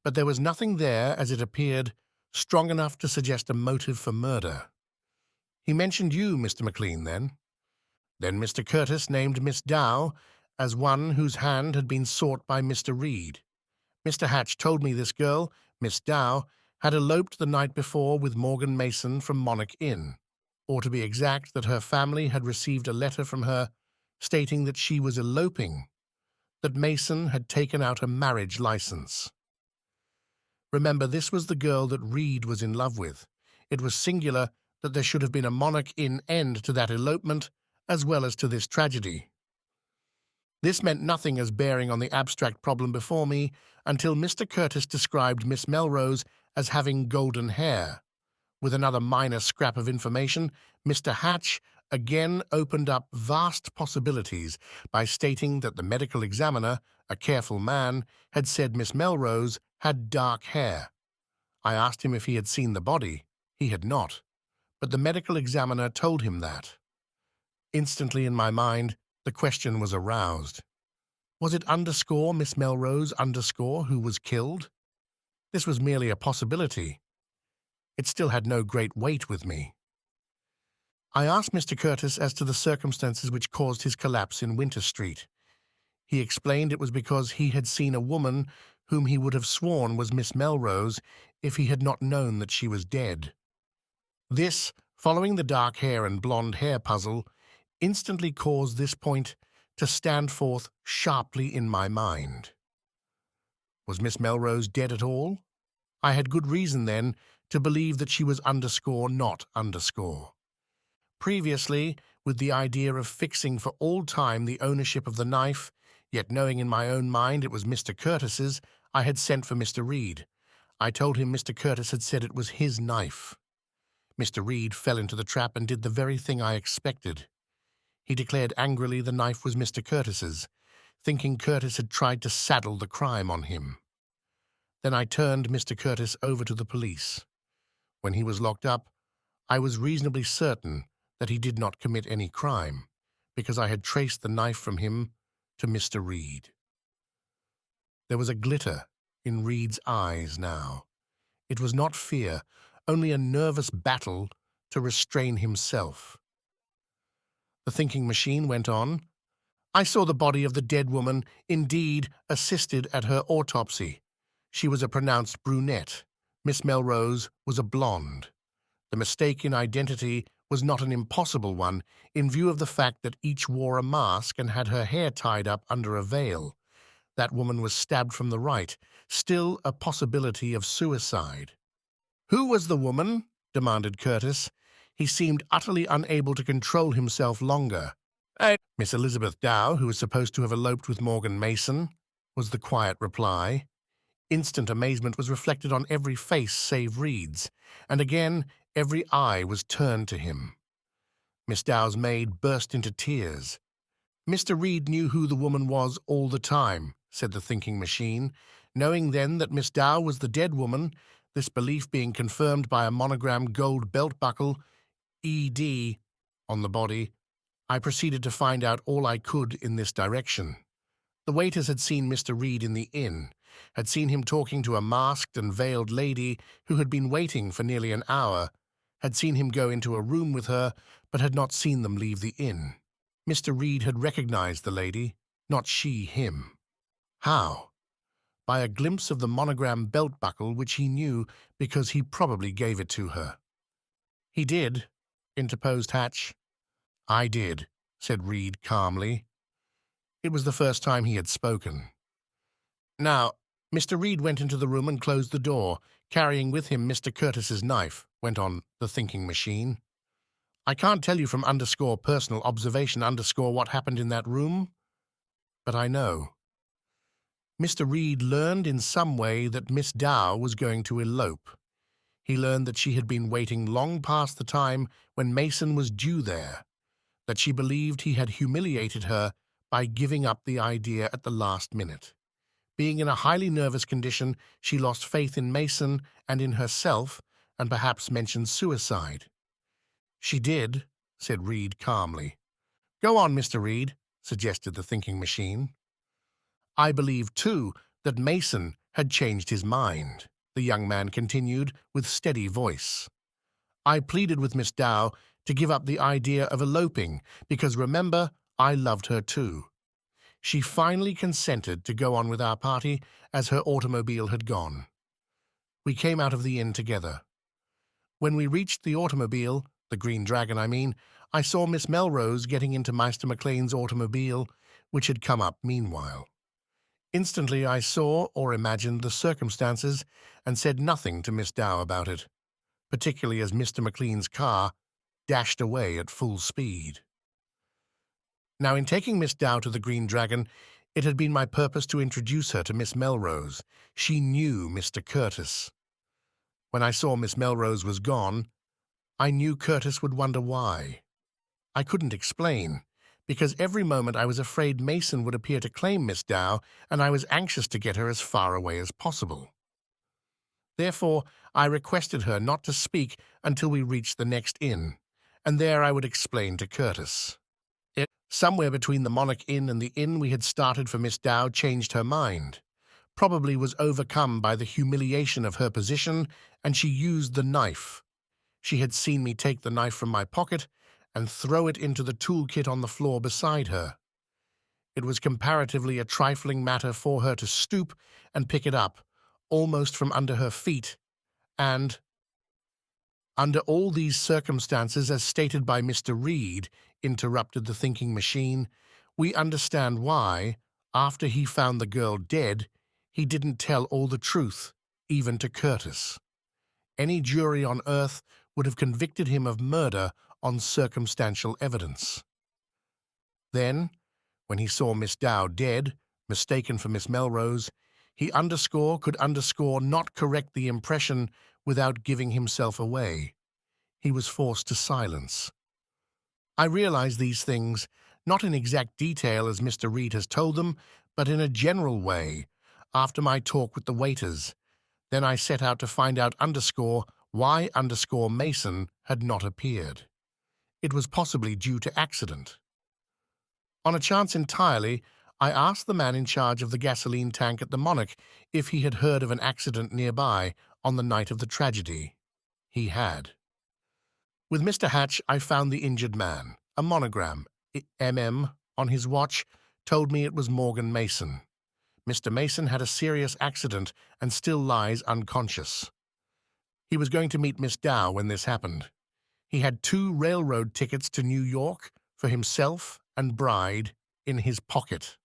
but there was nothing there, as it appeared, strong enough to suggest a motive for murder. He mentioned you, Mr. McLean, then? Then Mr. Curtis named Miss Dow as one whose hand had been sought by Mr. Reid. Mr. Hatch told me this girl, Miss Dow, had eloped the night before with Morgan Mason from Monarch Inn, or to be exact, that her family had received a letter from her stating that she was eloping, that Mason had taken out a marriage license. Remember, this was the girl that Reid was in love with. It was singular that there should have been a Monarch Inn end to that elopement, as well as to this tragedy. This meant nothing as bearing on the abstract problem before me until Mr. Curtis described Miss Melrose as having golden hair. With another minor scrap of information, Mr. Hatch again opened up vast possibilities by stating that the medical examiner, a careful man, had said Miss Melrose had dark hair. I asked him if he had seen the body. He had not, but the medical examiner told him that. Instantly in my mind, the question was aroused. Was it Miss Melrose who was killed? This was merely a possibility. It still had no great weight with me. I asked Mr. Curtis as to the circumstances which caused his collapse in Winter Street. He explained it was because he had seen a woman whom he would have sworn was Miss Melrose if he had not known that she was dead. This, following the dark hair and blonde hair puzzle, instantly caused this point to stand forth sharply in my mind. Was Miss Melrose dead at all? I had good reason, then, to believe that she was not . Previously, with the idea of fixing for all time the ownership of the knife, yet knowing in my own mind it was Mr. Curtis's, I had sent for Mr. Reid. I told him Mr. Curtis had said it was his knife. Mr. Reid fell into the trap and did the very thing I expected. He declared angrily the knife was Mr. Curtis's, thinking Curtis had tried to saddle the crime on him. Then I turned Mr. Curtis over to the police. When he was locked up, I was reasonably certain that he did not commit any crime, because I had traced the knife from him to Mr. Reid. There was a glitter in Reid's eyes now. It was not fear, only a nervous battle to restrain himself. The thinking machine went on. I saw the body of the dead woman, indeed assisted at her autopsy. She was a pronounced brunette. Miss Melrose was a blonde. The mistake in identity was not an impossible one, in view of the fact that each wore a mask and had her hair tied up under a veil. That woman was stabbed from the right, still a possibility of suicide. "Who was the woman?" demanded Curtis. He seemed utterly unable to control himself longer. "Miss Elizabeth Dow, who was supposed to have eloped with Morgan Mason," was the quiet reply. Instant amazement was reflected on every face save Reid's, and again every eye was turned to him. Miss Dow's maid burst into tears. "Mr. Reid knew who the woman was all the time," said the thinking machine. Knowing then that Miss Dow was the dead woman, this belief being confirmed by a monogrammed gold belt buckle, ED, on the body, I proceeded to find out all I could in this direction. The waiters had seen Mr. Reid in the inn, had seen him talking to a masked and veiled lady who had been waiting for nearly an hour, had seen him go into a room with her, but had not seen them leave the inn. Mr. Reid had recognized the lady, not she him. How? By a glimpse of the monogram belt buckle, which he knew because he probably gave it to her. "He did," interposed Hatch. "I did," said Reid calmly. It was the first time he had spoken. "Now, Mr. Reid went into the room and closed the door, carrying with him Mr. Curtis's knife," went on the thinking machine. "I can't tell you from _personal observation what happened in that room, but I know. Mr. Reid learned in some way that Miss Dow was going to elope. He learned that she had been waiting long past the time when Mason was due there, that she believed he had humiliated her by giving up the idea at the last minute. Being in a highly nervous condition, she lost faith in Mason and in herself, and perhaps mentioned suicide. She did, said Reid calmly. Go on, Mr. Reid, suggested the thinking machine. I believe, too, that Mason had changed his mind, the young man continued with steady voice. I pleaded with Miss Dow to give up the idea of eloping because, remember, I loved her too. She finally consented to go on with our party as her automobile had gone. We came out of the inn together. When we reached the automobile, the Green Dragon, I saw Miss Melrose getting into Meister McLean's automobile, which had come up meanwhile. Instantly I saw or imagined the circumstances and said nothing to Miss Dow about it, particularly as Mr. McLean's car dashed away at full speed. Now, in taking Miss Dow to the Green Dragon, it had been my purpose to introduce her to Miss Melrose. She knew Mr. Curtis. When I saw Miss Melrose was gone, I knew Curtis would wonder why. I couldn't explain, because every moment I was afraid Mason would appear to claim Miss Dow, and I was anxious to get her as far away as possible. Therefore, I requested her not to speak until we reached the next inn, and there I would explain to Curtis. Somewhere between the Monarch Inn and the inn we had started for Miss Dow changed her mind, probably was overcome by the humiliation of her position, and she used the knife. She had seen me take the knife from my pocket and throw it into the toolkit on the floor beside her. It was comparatively a trifling matter for her to stoop and pick it up, almost from under her feet, and, under all these circumstances, as stated by Mr. Reid, interrupted the thinking machine, we understand why, after he found the girl dead, he didn't tell all the truth, even to Curtis. Any jury on earth would have convicted him of murder on circumstantial evidence. Then, when he saw Miss Dow dead, mistaken for Miss Melrose, he could not correct the impression without giving himself away. He was forced to silence. I realize these things, not in exact detail as Mr. Reid has told them, but in a general way, after my talk with the waiters. Then I set out to find out why Mason had not appeared. It was possibly due to accident. On a chance entirely, I asked the man in charge of the gasoline tank at the Monarch if he had heard of an accident nearby on the night of the tragedy. He had. With Mr. Hatch, I found the injured man. A monogram, MM, on his watch told me it was Morgan Mason. Mr. Mason had a serious accident and still lies unconscious. He was going to meet Miss Dow when this happened. He had 2 railroad tickets to New York for himself and bride in his pocket.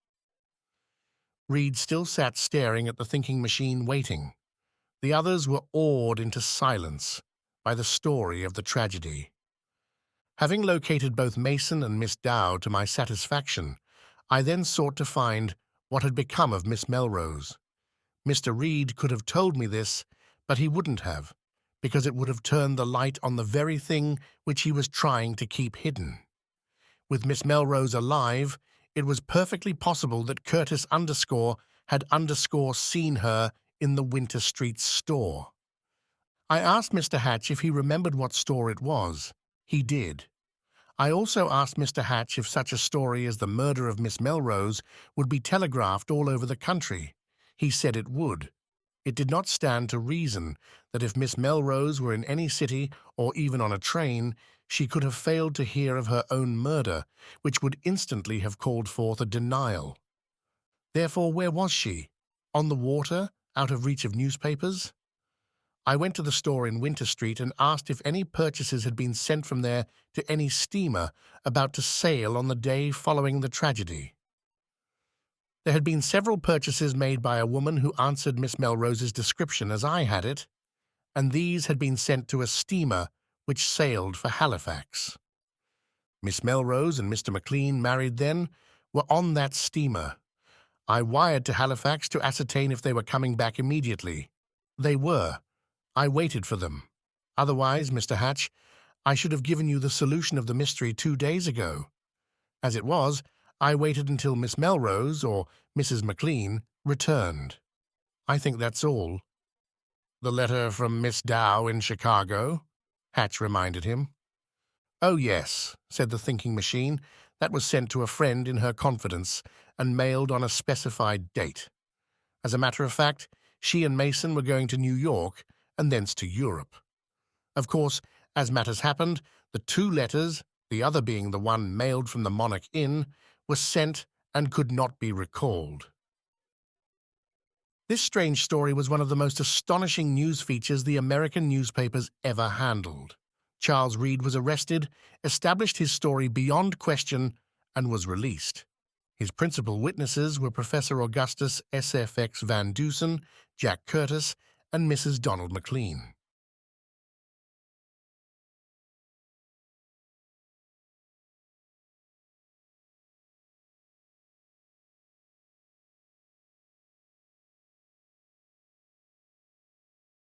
Reid still sat staring at the thinking machine, waiting. The others were awed into silence by the story of the tragedy. Having located both Mason and Miss Dow to my satisfaction, I then sought to find what had become of Miss Melrose. Mr. Reid could have told me this, but he wouldn't have, because it would have turned the light on the very thing which he was trying to keep hidden. With Miss Melrose alive, it was perfectly possible that Curtis had seen her in the Winter Street store. I asked Mr. Hatch if he remembered what store it was. He did. I also asked Mr. Hatch if such a story as the murder of Miss Melrose would be telegraphed all over the country. He said it would. It did not stand to reason that if Miss Melrose were in any city or even on a train, she could have failed to hear of her own murder, which would instantly have called forth a denial. Therefore, where was she? On the water, out of reach of newspapers? I went to the store in Winter Street and asked if any purchases had been sent from there to any steamer about to sail on the day following the tragedy. There had been several purchases made by a woman who answered Miss Melrose's description as I had it, and these had been sent to a steamer which sailed for Halifax. Miss Melrose and Mr. McLean, married then, were on that steamer. I wired to Halifax to ascertain if they were coming back immediately. They were. I waited for them. Otherwise, Mr. Hatch, I should have given you the solution of the mystery 2 days ago. As it was, I waited until Miss Melrose, or Mrs. McLean, returned. "I think that's all." "The letter from Miss Dow in Chicago?" Hatch reminded him. "Oh, yes," said the thinking machine. "That was sent to a friend in her confidence and mailed on a specified date. As a matter of fact, she and Mason were going to New York and thence to Europe. Of course, as matters happened, the two letters, the other being the one mailed from the Monarch Inn, were sent and could not be recalled." This strange story was one of the most astonishing news features the American newspapers ever handled. Charles Reid was arrested, established his story beyond question, and was released. His principal witnesses were Professor Augustus SFX Van Dusen, Jack Curtis, and Mrs. Donald McLean.